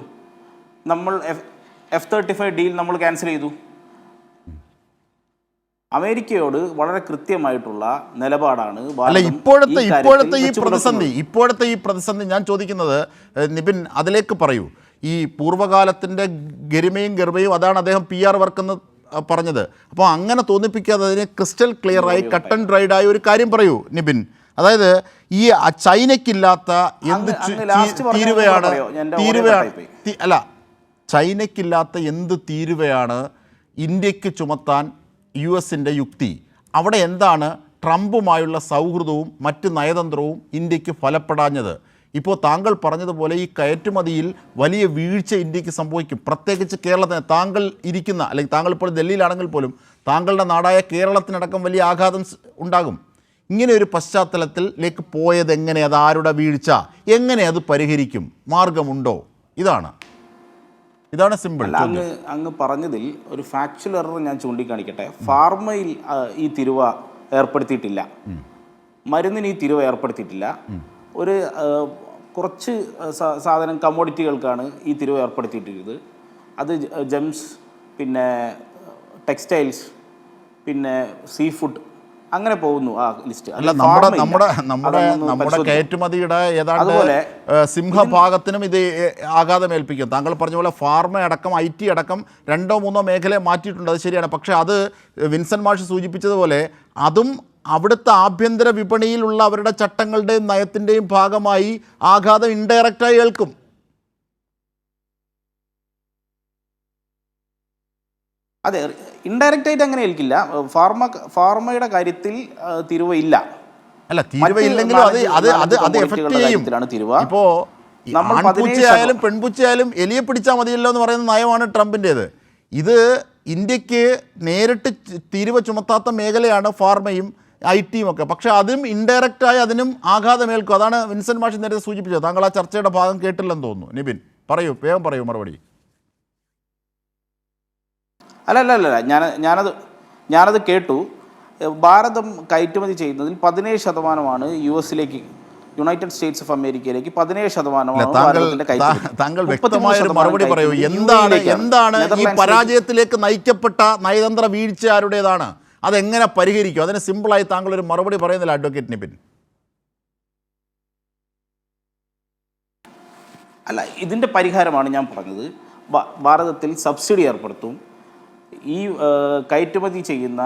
[SPEAKER 5] നമ്മൾ F-35 ഡീൽ നമ്മൾ ക്യാൻസൽ ചെയ്തു. അമേരിക്കയോട് വളരെ കൃത്യമായിട്ടുള്ള നിലപാടാണ്.
[SPEAKER 3] ഇപ്പോഴത്തെ ഈ പ്രതിസന്ധി ഞാൻ ചോദിക്കുന്നത് നിപിൻ അതിലേക്ക് പറയൂ. ഈ പൂർവ്വകാലത്തിൻ്റെ ഗരിമയും ഗർഭയും അതാണ് അദ്ദേഹം PR വർക്കെന്ന് പറഞ്ഞത്. അപ്പോൾ അങ്ങനെ തോന്നിപ്പിക്കാതെ അതിനെ ക്രിസ്റ്റൽ ക്ലിയറായി കട്ട് ആൻഡ് ഡ്രൈഡായ ഒരു കാര്യം പറയൂ നിപിൻ. അതായത് ഈ ചൈനയ്ക്കില്ലാത്ത എന്ത് തീരുവയാണ് ചൈനയ്ക്കില്ലാത്ത എന്ത് തീരുവയാണ് ഇന്ത്യക്ക് ചുമത്താൻ US-ൻ്റെ യുക്തി? അവിടെ എന്താണ് ട്രംപുമായുള്ള സൗഹൃദവും മറ്റ് നയതന്ത്രവും ഇന്ത്യക്ക് ഫലപ്പെടാഞ്ഞത്? ഇപ്പോൾ താങ്കൾ പറഞ്ഞതുപോലെ ഈ കയറ്റുമതിയിൽ വലിയ വീഴ്ച ഇന്ത്യക്ക് സംഭവിക്കും, പ്രത്യേകിച്ച് കേരളത്തിന്. താങ്കൾ ഇരിക്കുന്ന, അല്ലെങ്കിൽ താങ്കൾ ഇപ്പോൾ ഡൽഹിയിലാണെങ്കിൽ പോലും താങ്കളുടെ നാടായ കേരളത്തിനടക്കം വലിയ ആഘാതം ഉണ്ടാകും. ഇങ്ങനെ ഒരു പശ്ചാത്തലത്തിലേക്ക് പോയത് എങ്ങനെ? അത് ആരുടെ വീഴ്ച? എങ്ങനെ അത് പരിഹരിക്കും? മാർഗമുണ്ടോ? ഇതാണ് സിമ്പിൾ.
[SPEAKER 5] അങ്ങ് പറഞ്ഞതിൽ ഒരു ഫാക്ച്വൽ എറർ ഞാൻ ചൂണ്ടിക്കാണിക്കട്ടെ. ഫാർമയിൽ ഈ തിരുവ ഏർപ്പെടുത്തിയിട്ടില്ല, മരുന്നിന് ഈ തിരുവ ഏർപ്പെടുത്തിയിട്ടില്ല. ഒരു കുറച്ച് സാധനം കമ്മോഡിറ്റികൾക്കാണ് ഈ തിരുവ ഏർപ്പെടുത്തിയിട്ടിരുന്നത്. അത് ജെംസ്, പിന്നെ ടെക്സ്റ്റൈൽസ്, പിന്നെ സീ ഫുഡ്, അങ്ങനെ പോകുന്നു ആ ലിസ്റ്റ്.
[SPEAKER 3] അല്ല, നമ്മുടെ കയറ്റുമതിയുടെ ഏതാണ്ട് സിംഹഭാഗത്തിനും ഇത് ആഘാതമേൽപ്പിക്കും. താങ്കൾ പറഞ്ഞ പോലെ ഫാർമ അടക്കം IT അടക്കം 2-3 മേഖലയെ മാറ്റിയിട്ടുണ്ട്, അത് ശരിയാണ്. പക്ഷേ അത് വിൻസെൻ്റ് മാഷ് സൂചിപ്പിച്ചതുപോലെ അതും അവിടുത്തെ ആഭ്യന്തര വിപണിയിലുള്ള അവരുടെ ചട്ടങ്ങളുടെയും നയത്തിൻ്റെയും ഭാഗമായി ആഘാതം ഇൻഡയറക്റ്റായി ഏൽക്കും.
[SPEAKER 5] അതെ, ഇൻഡയറക്റ്റ് ആയിട്ട് അങ്ങനെ ഏൽക്കില്ല. ഫാർമയുടെ കാര്യത്തിൽ തിരുവ ഇല്ല.
[SPEAKER 3] അല്ല, തിരുവ ഇല്ലെങ്കിലും അത് എഫക്റ്റ് ചെയ്യും. ഇപ്പോൾ ആൺപൂച്ചയായാലും പെൺപൂച്ചയായാലും എലിയെ പിടിച്ചാൽ മതിയല്ലോ എന്ന് പറയുന്ന നയമാണ് ട്രംപിൻ്റേത്. ഇത് ഇന്ത്യക്ക് നേരിട്ട് തിരുവ ചുമത്താത്ത മേഖലയാണ് ഫാർമയും IT-യും ഒക്കെ. പക്ഷേ അതും ഇൻഡയറക്റ്റായി അതിനും ആഘാതമേൽക്കും. അതാണ് വിൻസെൻ്റ് മാഷ് നേരത്തെ സൂചിപ്പിച്ചത്. താങ്കൾ ആ ചർച്ചയുടെ ഭാഗം കേട്ടില്ലെന്ന് തോന്നുന്നു. നിബിൻ പറയൂ, വേഗം പറയൂ മറുപടി.
[SPEAKER 5] അല്ല, ഞാനത് കേട്ടു. ഭാരതം കയറ്റുമതി ചെയ്യുന്നതിൽ 17% US-ലേക്ക്, യുണൈറ്റഡ് സ്റ്റേറ്റ്സ് ഓഫ് അമേരിക്കയിലേക്ക് 17%.
[SPEAKER 3] താങ്കൾ വ്യക്തമായ ഒരു മറുപടി പറയൂ. എന്താണ് ഈ പരാജയത്തിലേക്ക് നയിക്കപ്പെട്ട നയതന്ത്ര വീഴ്ച ആരുടേതാണ്? അതെങ്ങനെ പരിഹരിക്കും? അതിന് സിമ്പിളായി താങ്കൾ ഒരു മറുപടി പറയുന്നില്ല അഡ്വക്കേറ്റ് നിബിൻ.
[SPEAKER 5] അല്ല, ഇതിൻ്റെ പരിഹാരമാണ് ഞാൻ പറഞ്ഞത്. ഭാരതത്തിൽ സബ്സിഡി ഏർപ്പെടുത്തും. ഈ കയറ്റുമതി ചെയ്യുന്ന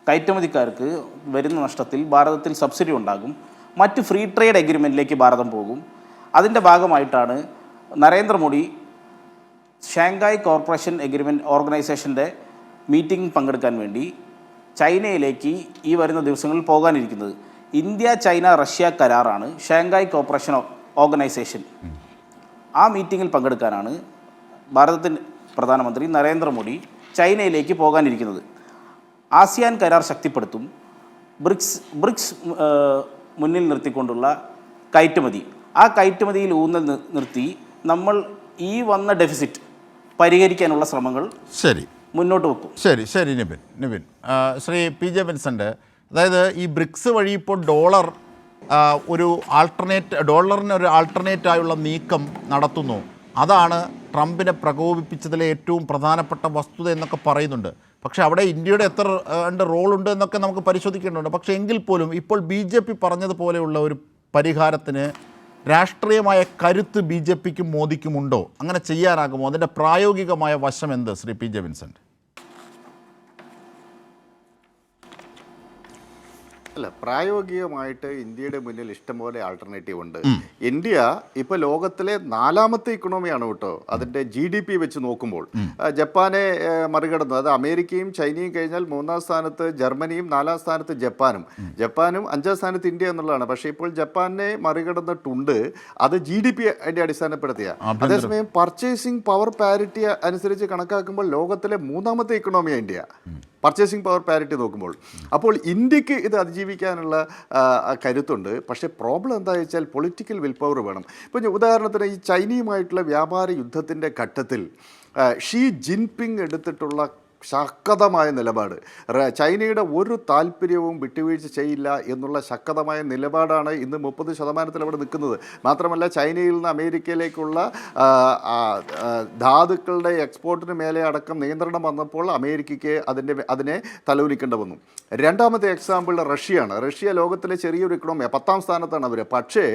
[SPEAKER 5] കയറ്റുമതിക്കാർക്ക് വരുന്ന നഷ്ടത്തിൽ ഭാരതത്തിൽ സബ്സിഡി ഉണ്ടാകും. മറ്റ് ഫ്രീ ട്രേഡ് എഗ്രിമെൻറ്റിലേക്ക് ഭാരതം പോകും. അതിൻ്റെ ഭാഗമായിട്ടാണ് നരേന്ദ്രമോദി ഷാങ്ഹായ് കോർപ്പറേഷൻ ഓർഗനൈസേഷൻ്റെ മീറ്റിംഗ് പങ്കെടുക്കാൻ വേണ്ടി ചൈനയിലേക്ക് ഈ വരുന്ന ദിവസങ്ങളിൽ പോകാനിരിക്കുന്നത്. ഇന്ത്യ, ചൈന, റഷ്യ കരാറാണ് ഷാങ്ഹായ് കോർപ്പറേഷൻ ഓർഗനൈസേഷൻ. ആ മീറ്റിങ്ങിൽ പങ്കെടുക്കാനാണ് ഭാരതത്തിൻ്റെ പ്രധാനമന്ത്രി നരേന്ദ്രമോദി ചൈനയിലേക്ക് പോകാനിരിക്കുന്നത്. ആസിയാൻ കരാർ ശക്തിപ്പെടുത്തും. ബ്രിക്സ് മുന്നിൽ നിർത്തിക്കൊണ്ടുള്ള കയറ്റുമതി, ആ കയറ്റുമതിയിൽ ഊന്നൽ നിർത്തി നമ്മൾ ഈ വന്ന ഡെഫിസിറ്റ് പരിഹരിക്കാനുള്ള ശ്രമങ്ങൾ മുന്നോട്ട് വെക്കും.
[SPEAKER 3] ശരി നിബിൻ. ശ്രീ PJ വിൻസെൻ്റ്, അതായത് ഈ ബ്രിക്സ് വഴി ഇപ്പോൾ ഡോളറിന് ഒരു ആൾട്ടർനേറ്റായുള്ള നീക്കം നടത്തുന്നു. അതാണ് ട്രംപിനെ പ്രകോപിപ്പിച്ചതിലെ ഏറ്റവും പ്രധാനപ്പെട്ട വസ്തുത എന്നൊക്കെ പറയുന്നുണ്ട്. പക്ഷേ അവിടെ ഇന്ത്യയുടെ എത്ര റോളുണ്ട് എന്നൊക്കെ നമുക്ക് പരിശോധിക്കേണ്ടതുണ്ട്. പക്ഷേ എങ്കിൽ പോലും ഇപ്പോൾ BJP പറഞ്ഞതുപോലെയുള്ള ഒരു പരിഹാരത്തിന് രാഷ്ട്രീയമായ കരുത്ത് BJPക്കും മോദിക്കും ഉണ്ടോ? അങ്ങനെ ചെയ്യാനാകുമോ? അതിൻ്റെ പ്രായോഗികമായ വശം എന്ത്, ശ്രീ PJ വിൻസെൻ്റ്?
[SPEAKER 6] അല്ല, പ്രായോഗികമായിട്ട് ഇന്ത്യയുടെ മുന്നിൽ ഇഷ്ടംപോലെ ആൾട്ടർനേറ്റീവ് ഉണ്ട്. ഇന്ത്യ ഇപ്പോൾ ലോകത്തിലെ 4ാമത്തെ ഇക്കണോമിയാണ് കേട്ടോ. അതിൻ്റെ GDP വെച്ച് നോക്കുമ്പോൾ ജപ്പാനെ മറികടന്നു. അത് അമേരിക്കയും ചൈനയും കഴിഞ്ഞാൽ 3ാം സ്ഥാനത്ത് ജർമ്മനിയും 4ാം സ്ഥാനത്ത് ജപ്പാനും 5ാം സ്ഥാനത്ത് ഇന്ത്യ എന്നുള്ളതാണ്. പക്ഷേ ഇപ്പോൾ ജപ്പാനെ മറികടന്നിട്ടുണ്ട്. അത് GDP അതിൻ്റെ അടിസ്ഥാനപ്പെടുത്തിയ. അതേസമയം പർച്ചേസിംഗ് പവർ പാരിറ്റി അനുസരിച്ച് കണക്കാക്കുമ്പോൾ ലോകത്തിലെ 3ാമത്തെ ഇക്കണോമിയാണ് ഇന്ത്യ, പർച്ചേസിംഗ് പവർ പാരിറ്റി നോക്കുമ്പോൾ. അപ്പോൾ ഇന്ത്യക്ക് ഇത് അതിജീവിക്കാനുള്ള കരുത്തുണ്ട്. പക്ഷേ പ്രോബ്ലം എന്താണെന്ന് വെച്ചാൽ പൊളിറ്റിക്കൽ വിൽ പവർ വേണം. ഇപ്പോൾ ഉദാഹരണത്തിന് ഈ ചൈനയുമായിട്ടുള്ള വ്യാപാര യുദ്ധത്തിൻ്റെ ഘട്ടത്തിൽ ഷീ ജിൻപിങ് എടുത്തിട്ടുള്ള ശക്തമായ നിലപാട്, ചൈനയുടെ ഒരു താല്പര്യവും വിട്ടുവീഴ്ച ചെയ്യില്ല എന്നുള്ള ശക്തമായ നിലപാടാണ് ഇന്ന് 30% അവിടെ നിൽക്കുന്നത്. മാത്രമല്ല, ചൈനയിൽ നിന്ന് അമേരിക്കയിലേക്കുള്ള ധാതുക്കളുടെ എക്സ്പോർട്ടിന് മേലെ അടക്കം നിയന്ത്രണം വന്നപ്പോൾ അമേരിക്കയ്ക്ക് അതിനെ തലവലിക്കേണ്ടി വന്നു. 2ാമത്തെ എക്സാമ്പിൾ റഷ്യയാണ്. റഷ്യ ലോകത്തിലെ ചെറിയൊരു ഇക്കണോമിയാണ്, 10ാം സ്ഥാനത്താണ് അവർ. പക്ഷേ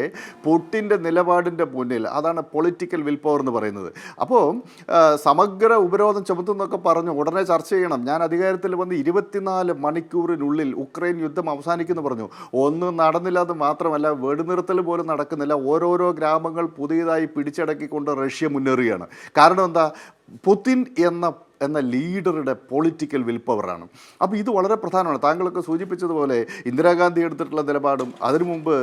[SPEAKER 6] പുട്ടിൻ്റെ നിലപാടിൻ്റെ മുന്നിൽ അതാണ് പൊളിറ്റിക്കൽ വിൽ പവർ എന്ന് പറയുന്നത്. അപ്പോൾ സമഗ്ര ഉപരോധം ചുമത്തുന്നൊക്കെ പറഞ്ഞു ഉടനെ ചർച്ച ചെയ്യണം. ഞാൻ അധികാരത്തിൽ വന്ന് 24 മണിക്കൂറിനുള്ളിൽ ഉക്രൈൻ യുദ്ധം അവസാനിക്കുമെന്ന് പറഞ്ഞു. ഒന്നും നടന്നില്ല. അത് മാത്രമല്ല, വെടിനിർത്തൽ പോലും നടക്കുന്നില്ല. ഓരോരോ ഗ്രാമങ്ങൾ പുതിയതായി പിടിച്ചടക്കിക്കൊണ്ട് റഷ്യ മുന്നേറുകയാണ്. കാരണം എന്താ? പുതിൻ എന്ന ലീഡറുടെ പൊളിറ്റിക്കൽ വിൽ പവറാണ്. അപ്പോൾ ഇത് വളരെ പ്രധാനമാണ്. താങ്കളൊക്കെ സൂചിപ്പിച്ചതുപോലെ ഇന്ദിരാഗാന്ധി എടുത്തിട്ടുള്ള നിലപാടും അതിനു മുമ്പ്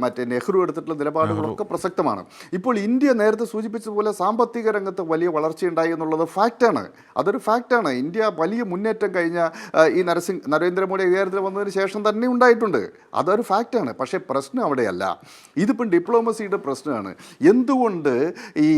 [SPEAKER 6] മറ്റേ നെഹ്റു എടുത്തിട്ടുള്ള നിലപാടുകളൊക്കെ പ്രസക്തമാണ്. ഇപ്പോൾ ഇന്ത്യ നേരത്തെ സൂചിപ്പിച്ചതുപോലെ സാമ്പത്തിക രംഗത്ത് വലിയ വളർച്ചയുണ്ടായി എന്നുള്ളത് ഫാക്റ്റാണ്. അതൊരു ഫാക്റ്റാണ്. ഇന്ത്യ വലിയ മുന്നേറ്റം കഴിഞ്ഞ ഈ നരേന്ദ്രമോദി അധികാരത്തിൽ വന്നതിന് ശേഷം തന്നെ ഉണ്ടായിട്ടുണ്ട്. അതൊരു ഫാക്റ്റാണ്. പക്ഷേ പ്രശ്നം അവിടെയല്ല. ഇതിപ്പം ഡിപ്ലോമസിയുടെ പ്രശ്നമാണ്. എന്തുകൊണ്ട് ഈ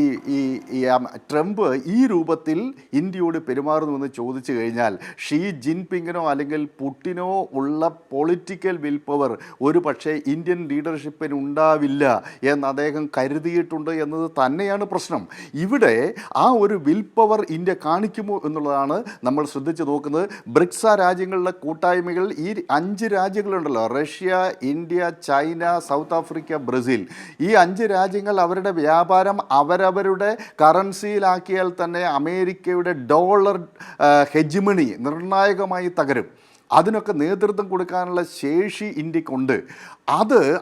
[SPEAKER 6] ട്രംപ് ഈ രൂപത്തിൽ ഇന്ത്യയോട് പെരുമാറുന്നുവെന്ന് ചോദിച്ചു കഴിഞ്ഞാൽ ഷീ ജിൻപിങ്ങിനോ അല്ലെങ്കിൽ പുടിനോ ഉള്ള പൊളിറ്റിക്കൽ വിൽ പവർ ഒരു പക്ഷേ ഇന്ത്യൻ ലീഡർഷിപ്പിന് ഉണ്ടാവില്ല എന്ന് അദ്ദേഹം കരുതിയിട്ടുണ്ട് എന്നത് തന്നെയാണ് പ്രശ്നം. ഇവിടെ ആ ഒരു വിൽ പവർ ഇന്ത്യ കാണിക്കുമോ എന്നുള്ളതാണ് നമ്മൾ ശ്രദ്ധിച്ച് നോക്കുന്നത്. ബ്രിക്സ് രാജ്യങ്ങളുടെ കൂട്ടായ്മകൾ, ഈ 5 രാജ്യങ്ങളുണ്ടല്ലോ, Russia, India, China, South Africa, Brazil, ഈ 5 രാജ്യങ്ങൾ അവരുടെ വ്യാപാരം അവരവരുടെ കറൻസിയിലാക്കിയാൽ തന്നെ അമേരിക്കയുടെ ഡോളർ ഹെജിമണി നിർണായകമായി തകരും. അതിനൊക്കെ നേതൃത്വം കൊടുക്കാനുള്ള ശേഷി ഇന്ത്യക്കുണ്ട്.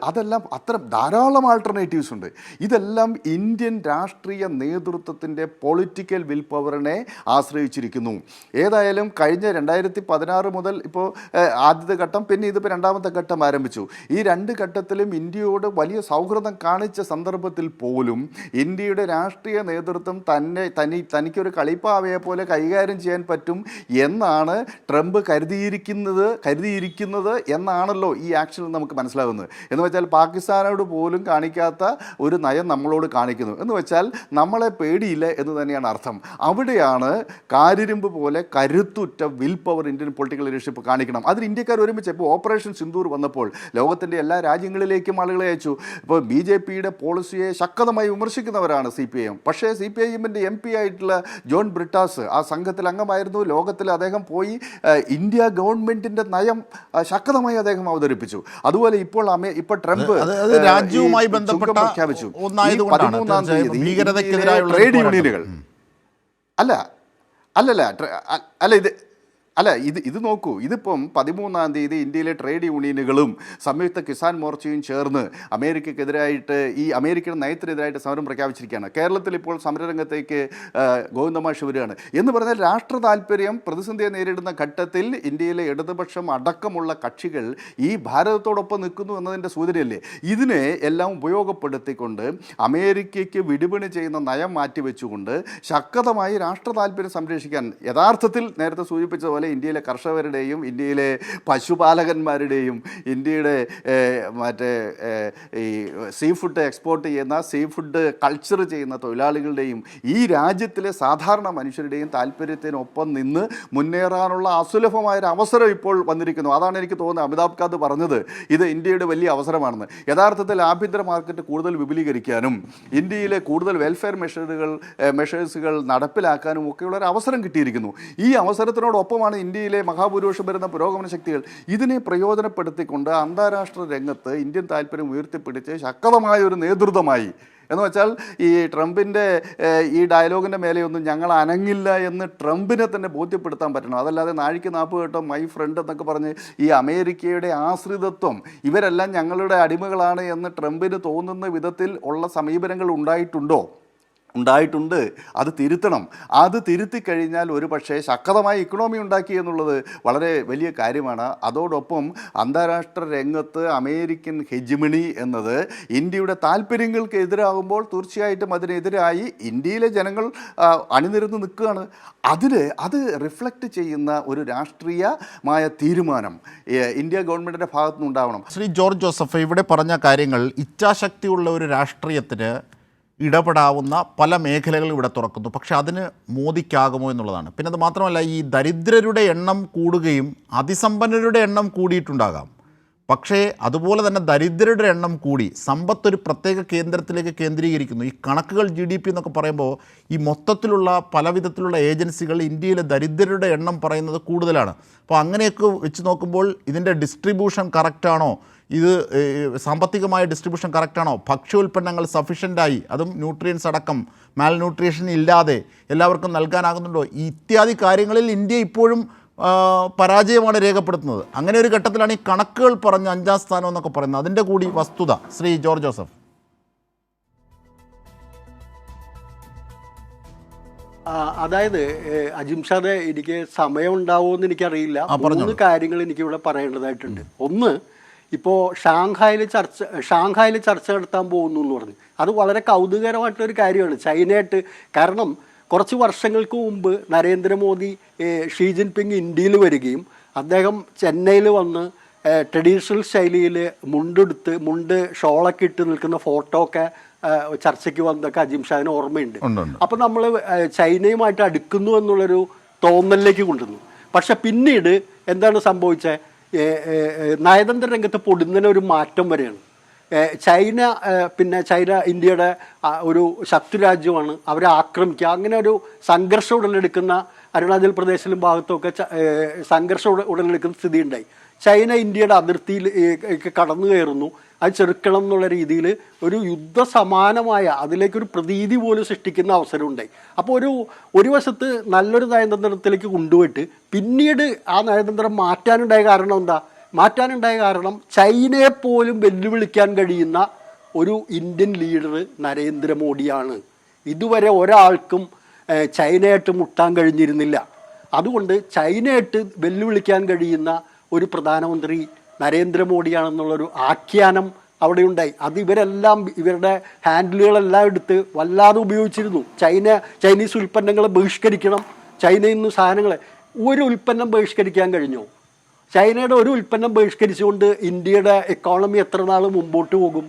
[SPEAKER 6] അതെല്ലാം അത്ര ധാരാളം ആൾട്ടർനേറ്റീവ്സ് ഉണ്ട്. ഇതെല്ലാം ഇന്ത്യൻ രാഷ്ട്രീയ നേതൃത്വത്തിൻ്റെ പൊളിറ്റിക്കൽ വിൽ പവറിനെ ആശ്രയിച്ചിരിക്കുന്നു. ഏതായാലും കഴിഞ്ഞ 2016 മുതൽ ഇപ്പോൾ ആദ്യത്തെ ഘട്ടം, പിന്നെ ഇതിപ്പോൾ രണ്ടാമത്തെ ഘട്ടം ആരംഭിച്ചു. ഈ 2 ഘട്ടത്തിലും ഇന്ത്യയോട് വലിയ സൗഹൃദം കാണിച്ച സന്ദർഭത്തിൽ പോലും ഇന്ത്യയുടെ രാഷ്ട്രീയ നേതൃത്വം തനിക്കൊരു കളിപ്പാവയെ പോലെ കൈകാര്യം ചെയ്യാൻ പറ്റും എന്നാണ് ട്രംപ് കരുതിയിരിക്കുന്നത് എന്നാണല്ലോ ഈ ആക്ഷനിൽ നമുക്ക് മനസ്സിലാകുന്നത്. എന്ന് വെച്ചാൽ പാകിസ്ഥാനോട് പോലും കാണിക്കാത്ത ഒരു നയം നമ്മളോട് കാണിക്കുന്നു എന്ന് വെച്ചാൽ നമ്മളെ പേടിയില്ല എന്ന് തന്നെയാണ് അർത്ഥം. അവിടെയാണ് കാരിരുമ്പ് പോലെ കരുത്തുറ്റ will power Indian political leadership കാണിക്കണം. അതിന് ഇന്ത്യക്കാർ ഒരുമിച്ച് ഇപ്പോൾ ഓപ്പറേഷൻ സിന്ദൂർ വന്നപ്പോൾ ലോകത്തിൻ്റെ എല്ലാ രാജ്യങ്ങളിലേക്കും ആളുകളെ അയച്ചു. ഇപ്പോൾ BJPയുടെ പോളിസിയെ ശക്തമായി വിമർശിക്കുന്നവരാണ് CPIM. പക്ഷേ CPIMൻ്റെ MP ആയിട്ടുള്ള ജോൺ ബ്രിട്ടാസ് ആ സംഘത്തിൽ അംഗമായിരുന്നു. ലോകത്തിൽ അദ്ദേഹം പോയി ഇന്ത്യ ഗവൺമെൻറ്റിൻ്റെ നയം ശക്തമായി അദ്ദേഹം അവതരിപ്പിച്ചു. അതുപോലെ ഇപ്പോൾ ട്രംപ്
[SPEAKER 3] രാജ്യവുമായി ബന്ധപ്പെട്ട
[SPEAKER 6] പ്രഖ്യാപിച്ചു.
[SPEAKER 3] 13-ാം തീയതി ഭീകരതയ്ക്കെതിരായുള്ള
[SPEAKER 6] ട്രേഡ് യൂണിയനുകൾ ഇത് നോക്കൂ. ഇതിപ്പം 13-ാം തീയതി ഇന്ത്യയിലെ ട്രേഡ് യൂണിയനുകളും സംയുക്ത കിസാൻ മോർച്ചയും ചേർന്ന് അമേരിക്കൻ നയത്തിനെതിരായിട്ട് സമരം പ്രഖ്യാപിച്ചിരിക്കുകയാണ്. കേരളത്തിൽ ഇപ്പോൾ സമരരംഗത്തേക്ക് ഗോവിന്ദമാഷ് വരികയാണ്. എന്ന് പറഞ്ഞാൽ രാഷ്ട്ര താല്പര്യം പ്രതിസന്ധിയെ നേരിടുന്ന ഘട്ടത്തിൽ ഇന്ത്യയിലെ ഇടതുപക്ഷം അടക്കമുള്ള കക്ഷികൾ ഈ ഭാരതത്തോടൊപ്പം നിൽക്കുന്നു എന്നതിൻ്റെ സൂചനയല്ലേ. ഇതിനെ എല്ലാം ഉപയോഗപ്പെടുത്തിക്കൊണ്ട് അമേരിക്കയ്ക്ക് വിടുപണി ചെയ്യുന്ന നയം മാറ്റിവെച്ചുകൊണ്ട് ശക്തമായി രാഷ്ട്ര താല്പര്യം സംരക്ഷിക്കാൻ യഥാർത്ഥത്തിൽ നേരത്തെ സൂചിപ്പിച്ചതുപോലെ ഇന്ത്യയിലെ കർഷകരുടെയും ഇന്ത്യയിലെ പശുപാലകന്മാരുടെയും ഇന്ത്യയുടെ ഈ സീ ഫുഡ് എക്സ്പോർട്ട് ചെയ്യുന്ന സീ ഫുഡ് കൾച്ചർ ചെയ്യുന്ന തൊഴിലാളികളുടെയും ഈ രാജ്യത്തിലെ സാധാരണ മനുഷ്യരുടെയും താല്പര്യത്തിനൊപ്പം നിന്ന് മുന്നേറാനുള്ള അസുലഭമായൊരു അവസരം ഇപ്പോൾ വന്നിരിക്കുന്നു. അതാണ് എനിക്ക് തോന്നുന്നത് അമിതാഭ് കാന്ത് പറഞ്ഞത് ഇത് ഇന്ത്യയുടെ വലിയ അവസരമാണെന്ന്. യഥാർത്ഥത്തിൽ ആഭ്യന്തര മാർക്കറ്റ് കൂടുതൽ വിപുലീകരിക്കാനും ഇന്ത്യയിലെ കൂടുതൽ വെൽഫെയർ മെഷേഴ്സുകൾ നടപ്പിലാക്കാനും ഒക്കെയുള്ളൊരു അവസരം കിട്ടിയിരിക്കുന്നു. ഈ അവസരത്തിനോടൊപ്പമാണ് ഇന്ത്യയിലെ മഹാഭൂരിപക്ഷം വരുന്ന പുരോഗമന ശക്തികൾ ഇതിനെ പ്രയോജനപ്പെടുത്തിക്കൊണ്ട് അന്താരാഷ്ട്ര രംഗത്ത് ഇന്ത്യൻ താല്പര്യം ഉയർത്തിപ്പിടിച്ച് ശക്തമായ ഒരു നേതൃത്വമായി. എന്ന് വെച്ചാൽ ഈ ട്രംപിൻ്റെ ഈ ഡയലോഗിൻ്റെ മേലെയൊന്നും ഞങ്ങൾ അനങ്ങില്ല എന്ന് ട്രംപിനെ തന്നെ ബോധ്യപ്പെടുത്താൻ പറ്റണം. അതല്ലാതെ നാഴിക്ക് 40 വട്ടം മൈ ഫ്രണ്ട് എന്നൊക്കെ പറഞ്ഞ് ഈ അമേരിക്കയുടെ ആശ്രിതത്വം ഇവരെല്ലാം ഞങ്ങളുടെ അടിമകളാണ് എന്ന് ട്രംപിന് തോന്നുന്ന വിധത്തിൽ ഉള്ള സമീപനങ്ങൾ ഉണ്ടായിട്ടുണ്ട്. അത് തിരുത്തണം. അത് തിരുത്തി കഴിഞ്ഞാൽ ഒരു പക്ഷേ ശക്തമായ ഇക്കണോമി ഉണ്ടാക്കി എന്നുള്ളത് വളരെ വലിയ കാര്യമാണ്. അതോടൊപ്പം അന്താരാഷ്ട്ര രംഗത്ത് അമേരിക്കൻ ഹെജിമണി എന്നത് ഇന്ത്യയുടെ താല്പര്യങ്ങൾക്ക് എതിരാകുമ്പോൾ തീർച്ചയായിട്ടും അതിനെതിരായി ഇന്ത്യയിലെ ജനങ്ങൾ അണിനിരന്ന് നിൽക്കുകയാണ്. അത് റിഫ്ലക്റ്റ് ചെയ്യുന്ന ഒരു രാഷ്ട്രീയമായ തീരുമാനം ഇന്ത്യ ഗവൺമെൻറ്റിൻ്റെ ഭാഗത്തുനിന്ന് ഉണ്ടാവണം.
[SPEAKER 3] ശ്രീ ജോർജ് ജോസഫ് ഇവിടെ പറഞ്ഞ കാര്യങ്ങൾ ഇച്ഛാശക്തിയുള്ള ഒരു രാഷ്ട്രീയത്തിന് ഇടപെടാവുന്ന പല മേഖലകളും ഇവിടെ തുറക്കുന്നു. പക്ഷെ അതിന് മോദിക്കാകുമോ എന്നുള്ളതാണ്. പിന്നെ അത് മാത്രമല്ല, ഈ ദരിദ്രരുടെ എണ്ണം കൂടുകയും അതിസമ്പന്നരുടെ എണ്ണം കൂടിയിട്ടുണ്ടാകാം. പക്ഷേ അതുപോലെ തന്നെ ദരിദ്രരുടെ എണ്ണം കൂടി സമ്പത്ത് ഒരു പ്രത്യേക കേന്ദ്രത്തിലേക്ക് കേന്ദ്രീകരിക്കുന്നു. ഈ കണക്കുകൾ GDP എന്നൊക്കെ പറയുമ്പോൾ ഈ മൊത്തത്തിലുള്ള പല വിധത്തിലുള്ള ഏജൻസികൾ ഇന്ത്യയിലെ ദരിദ്രരുടെ എണ്ണം പറയുന്നത് കൂടുതലാണ്. അപ്പോൾ അങ്ങനെയൊക്കെ വെച്ച് നോക്കുമ്പോൾ ഇതിൻ്റെ ഡിസ്ട്രിബ്യൂഷൻ കറക്റ്റാണോ ഇത് സാമ്പത്തികമായ ഡിസ്ട്രിബ്യൂഷൻ കറക്റ്റാണോ, ഭക്ഷ്യോൽപ്പന്നങ്ങൾ സഫീഷ്യൻ്റായി അതും ന്യൂട്രിയൻസ് അടക്കം മാൽന്യൂട്രീഷൻ ഇല്ലാതെ എല്ലാവർക്കും നൽകാനാകുന്നുണ്ടോ, ഇത്യാദി കാര്യങ്ങളിൽ ഇന്ത്യ ഇപ്പോഴും പരാജയമാണ് രേഖപ്പെടുത്തുന്നത്. അങ്ങനെ ഒരു ഘട്ടത്തിലാണ് ഈ കണക്കുകൾ പറഞ്ഞ് 5ാം സ്ഥാനം എന്നൊക്കെ പറയുന്നത്. അതിൻ്റെ കൂടി വസ്തുത ശ്രീ ജോർജ് ജോസഫ്.
[SPEAKER 7] അതായത് അജിംഷാദെ, എനിക്ക് സമയം ഉണ്ടാവുമെന്ന് എനിക്കറിയില്ല. 3 കാര്യങ്ങൾ എനിക്കിവിടെ പറയേണ്ടതായിട്ടുണ്ട്. ഒന്ന്, ഇപ്പോൾ ഷാങ്ഹായിൽ ചർച്ച നടത്താൻ പോകുന്നു എന്ന് പറഞ്ഞു. അത് വളരെ കൗതുകരമായിട്ടൊരു കാര്യമാണ് ചൈനയായിട്ട്. കാരണം കുറച്ച് വർഷങ്ങൾക്ക് മുമ്പ് നരേന്ദ്രമോദി ഷീ ജിൻപിങ് ഇന്ത്യയിൽ വരികയും അദ്ദേഹം ചെന്നൈയിൽ വന്ന് ട്രഡീഷണൽ ശൈലിയിൽ മുണ്ട് ഷോളൊക്കെ ഇട്ട് നിൽക്കുന്ന ഫോട്ടോ ഒക്കെ ചർച്ചയ്ക്ക് വന്നതൊക്കെ അജിംഷാദിന് ഓർമ്മയുണ്ട്. അപ്പം നമ്മൾ ചൈനയുമായിട്ട് അടുക്കുന്നു എന്നുള്ളൊരു തോന്നലിലേക്ക് കൊണ്ടുവന്നു. പക്ഷെ പിന്നീട് എന്താണ് സംഭവിച്ചത്? നയതന്ത്ര രംഗത്ത് പൊടുന്നതിനൊരു മാറ്റം വരെയാണ്. ചൈന ഇന്ത്യയുടെ ഒരു ശത്രുരാജ്യമാണ്, അവരെ ആക്രമിക്കുക, അങ്ങനെ ഒരു സംഘർഷം ഉടലെടുക്കുന്ന അരുണാചൽ പ്രദേശിലും ഭാഗത്തുമൊക്കെ സംഘർഷം ഉടലെടുക്കുന്ന സ്ഥിതി ഉണ്ടായി. ചൈന ഇന്ത്യയുടെ അതിർത്തിയിൽ കടന്നു കയറുന്നു. അത് ചെറുക്കണം എന്നുള്ള രീതിയിൽ ഒരു യുദ്ധസമാനമായ അതിലേക്കൊരു പ്രതീതി പോലും സൃഷ്ടിക്കുന്ന അവസരം ഉണ്ടായി. അപ്പോൾ ഒരു വശത്ത് നല്ലൊരു നയതന്ത്രത്തിലേക്ക് കൊണ്ടുപോയിട്ട് പിന്നീട് ആ നയതന്ത്രം മാറ്റാനുണ്ടായ കാരണം എന്താ? മാറ്റാനുണ്ടായ കാരണം ചൈനയെ പോലും വെല്ലുവിളിക്കാൻ കഴിയുന്ന ഒരു ഇന്ത്യൻ ലീഡർ നരേന്ദ്രമോദിയാണ്. ഇതുവരെ ഒരാൾക്കും ചൈനയായിട്ട് മുട്ടാൻ കഴിഞ്ഞിരുന്നില്ല. അതുകൊണ്ട് ചൈനയായിട്ട് വെല്ലുവിളിക്കാൻ കഴിയുന്ന ഒരു പ്രധാനമന്ത്രി നരേന്ദ്രമോദിയാണെന്നുള്ളൊരു ആഖ്യാനം അവിടെ ഉണ്ടായി. അത് ഇവരുടെ ഹാൻഡിലുകളെല്ലാം എടുത്ത് വല്ലാതെ ഉപയോഗിച്ചിരുന്നു. ചൈനീസ് ഉൽപ്പന്നങ്ങളെ ബഹിഷ്കരിക്കണം, ചൈനയിൽ നിന്ന് സാധനങ്ങളെ. ഒരു ഉൽപ്പന്നം ബഹിഷ്കരിക്കാൻ കഴിഞ്ഞോ? ചൈനയുടെ ഒരു ഉൽപ്പന്നം ബഹിഷ്കരിച്ചുകൊണ്ട് ഇന്ത്യയുടെ എക്കോണമി എത്ര നാൾ മുമ്പോട്ട് പോകും?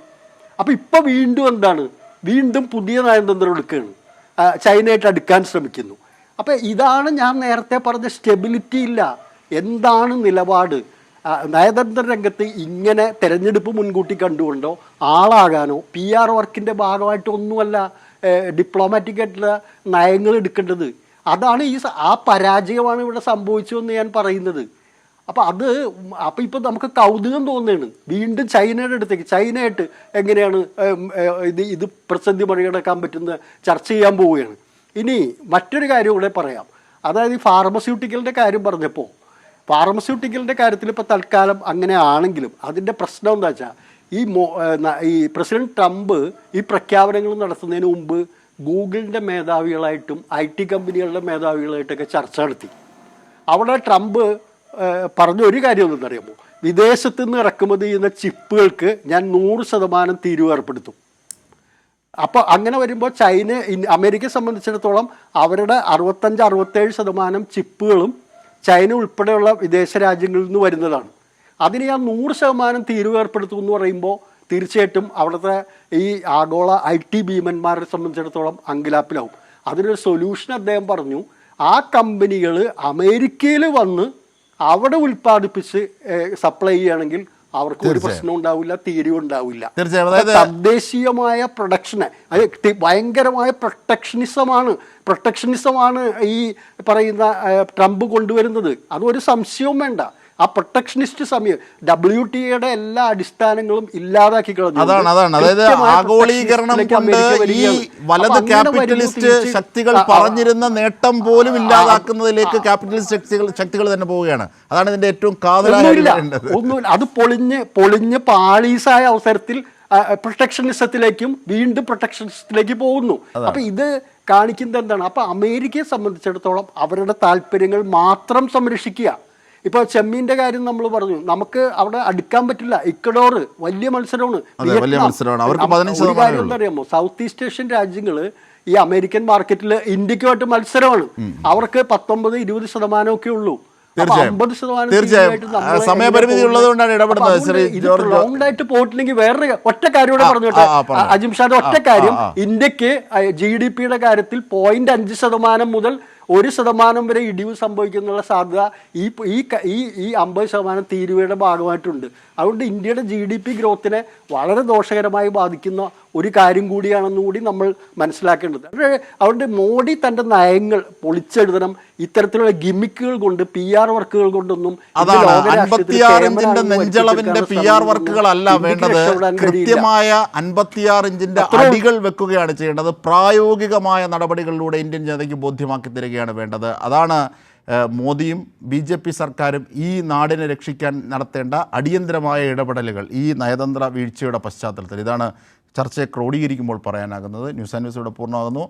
[SPEAKER 7] അപ്പോൾ ഇപ്പോൾ വീണ്ടും പുതിയ നയതന്ത്രം എടുക്കുകയാണ്, ചൈനയായിട്ട് അടുക്കാൻ ശ്രമിക്കുന്നു. അപ്പോൾ ഇതാണ് ഞാൻ നേരത്തെ പറഞ്ഞ സ്റ്റെബിലിറ്റി ഇല്ല. എന്താണ് നിലപാട്? നയതന്ത്ര രംഗത്ത് ഇങ്ങനെ തെരഞ്ഞെടുപ്പ് മുൻകൂട്ടി കണ്ടുകൊണ്ടോ ആളാകാനോ PR വർക്കിൻ്റെ ഭാഗമായിട്ടൊന്നുമല്ല ഡിപ്ലോമാറ്റിക് ആയിട്ടുള്ള നയങ്ങൾ എടുക്കേണ്ടത്. അതാണ് ആ പരാജയമാണ് ഇവിടെ സംഭവിച്ചതെന്ന് ഞാൻ പറയുന്നത്. അപ്പോൾ ഇപ്പോൾ നമുക്ക് കൗതുകം തോന്നുകയാണ്. വീണ്ടും ചൈനയുടെ അടുത്തേക്ക്, ചൈനയായിട്ട് എങ്ങനെയാണ് ഇത് പ്രതിസന്ധി മറികടക്കാൻ പറ്റുന്ന ചർച്ച ചെയ്യാൻ പോവുകയാണ്. ഇനി മറ്റൊരു കാര്യം കൂടെ പറയാം. അതായത് ഈ ഫാർമസ്യൂട്ടിക്കലിൻ്റെ കാര്യം പറഞ്ഞപ്പോൾ, ഫാർമസ്യൂട്ടിക്കലിൻ്റെ കാര്യത്തിൽ ഇപ്പോൾ തൽക്കാലം അങ്ങനെ ആണെങ്കിലും അതിൻ്റെ പ്രശ്നം എന്താ വെച്ചാൽ ഈ പ്രസിഡന്റ് ട്രംപ് ഈ പ്രഖ്യാപനങ്ങൾ നടത്തുന്നതിന് മുമ്പ് ഗൂഗിളിൻ്റെ മേധാവികളായിട്ടും IT കമ്പനികളുടെ മേധാവികളായിട്ടൊക്കെ ചർച്ച നടത്തി. അവിടെ ട്രംപ് പറഞ്ഞ ഒരു കാര്യം ഒന്നെന്നറിയാമോ? വിദേശത്ത് നിന്ന് ഇറക്കുമതി ചെയ്യുന്ന ചിപ്പുകൾക്ക് ഞാൻ 100% തീരുവ ഏർപ്പെടുത്തും. അപ്പോൾ അങ്ങനെ വരുമ്പോൾ അമേരിക്കയെ സംബന്ധിച്ചിടത്തോളം അവരുടെ 65-67% ചിപ്പുകളും ചൈന ഉൾപ്പെടെയുള്ള വിദേശ രാജ്യങ്ങളിൽ നിന്ന് വരുന്നതാണ്. അതിന് ഞാൻ 100% തീരുവ ഏർപ്പെടുത്തും എന്ന് പറയുമ്പോൾ തീർച്ചയായിട്ടും അവിടുത്തെ ഈ ആഗോള IT ഭീമന്മാരെ സംബന്ധിച്ചിടത്തോളം അങ്കലാപ്പിലാവും. അതിനൊരു സൊല്യൂഷൻ അദ്ദേഹം പറഞ്ഞു, ആ കമ്പനികൾ അമേരിക്കയിൽ വന്ന് അവിടെ ഉൽപ്പാദിപ്പിച്ച് സപ്ലൈ ചെയ്യുകയാണെങ്കിൽ അവർക്ക് ഒരു പ്രശ്നം ഉണ്ടാവില്ല, തീരുവ ഉണ്ടാവില്ല. തദ്ദേശീയമായ പ്രൊഡക്ഷന് ഭയങ്കരമായ പ്രൊട്ടക്ഷനിസമാണ് ഈ പറയുന്ന ട്രംപ് കൊണ്ടുവരുന്നത്. അതൊരു സംശയവും വേണ്ട. ആ പ്രൊട്ടക്ഷനിസ്റ്റ് WTOയുടെ എല്ലാ അടിസ്ഥാനങ്ങളും ഇല്ലാതാക്കി കളഞ്ഞു.
[SPEAKER 3] അതാണ് അതായത് ആഗോളീകരണം കൊണ്ട് ഈ വലത് ക്യാപിറ്റലിസ്റ്റ് ശക്തികൾ പറഞ്ഞിരുന്ന നേട്ടം പോലും ഇല്ലാതാക്കുന്നതിലേക്ക് ക്യാപിറ്റലിസ്റ്റ് ശക്തികൾ തന്നെ പോവുകയാണ്. അതാണ് ഇതിന്റെ ഏറ്റവും
[SPEAKER 7] ഒന്നുമില്ല. അത് പൊളിഞ്ഞ് പാളീസായ അവസരത്തിൽ പ്രൊട്ടക്ഷനിസത്തിലേക്കും വീണ്ടും പ്രൊട്ടക്ഷനിസത്തിലേക്ക് പോകുന്നു. അപ്പൊ ഇത് കാണിക്കുന്നത് എന്താണ്? അപ്പൊ അമേരിക്കയെ സംബന്ധിച്ചിടത്തോളം അവരുടെ താല്പര്യങ്ങൾ മാത്രം സംരക്ഷിക്കുക. ഇപ്പോൾ ചെമ്മീൻ്റെ കാര്യം നമ്മൾ പറഞ്ഞു, നമുക്ക് അവിടെ അടുക്കാൻ പറ്റില്ല. ഇക്വഡോർ വലിയ മത്സരമാണ്. ഒരു കാര്യം എന്താ സൗത്ത് ഈസ്റ്റ് ഏഷ്യൻ രാജ്യങ്ങൾ ഈ അമേരിക്കൻ മാർക്കറ്റിൽ ഇന്ത്യക്കുമായിട്ട് മത്സരമാണ്. അവർക്ക് 19-20% ഒക്കെ ഉള്ളൂ.
[SPEAKER 3] സമയപരിമിതി ഉള്ളതുകൊണ്ടാണ്
[SPEAKER 7] ലോങ് ആയിട്ട് പോയിട്ടില്ലെങ്കിൽ വേറെ ഒറ്റ കാര്യം കൂടെ പറഞ്ഞോട്ടെ അജിംഷാദ്, ഒറ്റ കാര്യം. ഇന്ത്യക്ക് GDPയുടെ കാര്യത്തിൽ 0.5% മുതൽ 1% വരെ ഇടിവ് സംഭവിക്കുന്നുള്ള സാധ്യത ഈ 50% തീരുവയുടെ ഭാഗമായിട്ടുണ്ട്. അതുകൊണ്ട് ഇന്ത്യയുടെ GDP ഗ്രോത്തിനെ വളരെ ദോഷകരമായി ബാധിക്കുന്ന ഒരു കാര്യം കൂടിയാണെന്നും കൂടി നമ്മൾ മനസ്സിലാക്കേണ്ടത്. അതുകൊണ്ട് മോഡി തൻ്റെ നയങ്ങൾ പൊളിച്ചെഴുതണം. ഇത്തരത്തിലുള്ള ഗിമിക്കുകൾ കൊണ്ട് PR വർക്കുകൾ കൊണ്ടൊന്നും
[SPEAKER 3] അതാണ് 56 ഇഞ്ചിന്റെ നെഞ്ചളവിന്റെ PR വർക്കുകളല്ല വേണ്ടത്. കൃത്യമായ 56 ഇഞ്ചിന്റെ അടികൾ വെക്കുകയാണ് ചെയ്യേണ്ടത്. പ്രായോഗികമായ നടപടികളിലൂടെ ഇന്ത്യൻ ജനതയ്ക്ക് ബോധ്യമാക്കി തരികയാണ് വേണ്ടത്. അതാണ് മോദിയും BJP സർക്കാരും ഈ നാടിനെ രക്ഷിക്കാൻ നടത്തേണ്ട അടിയന്തരമായ ഇടപെടലുകൾ ഈ നയതന്ത്ര വീഴ്ചയുടെ പശ്ചാത്തലത്തിൽ. ഇതാണ് ചർച്ചയെ ക്രോഡീകരിക്കുമ്പോൾ പറയാനാകുന്നത്. ന്യൂസ് ആൻഡ് ന്യൂസ് ഇവിടെ പൂർണ്ണമാകുന്നു.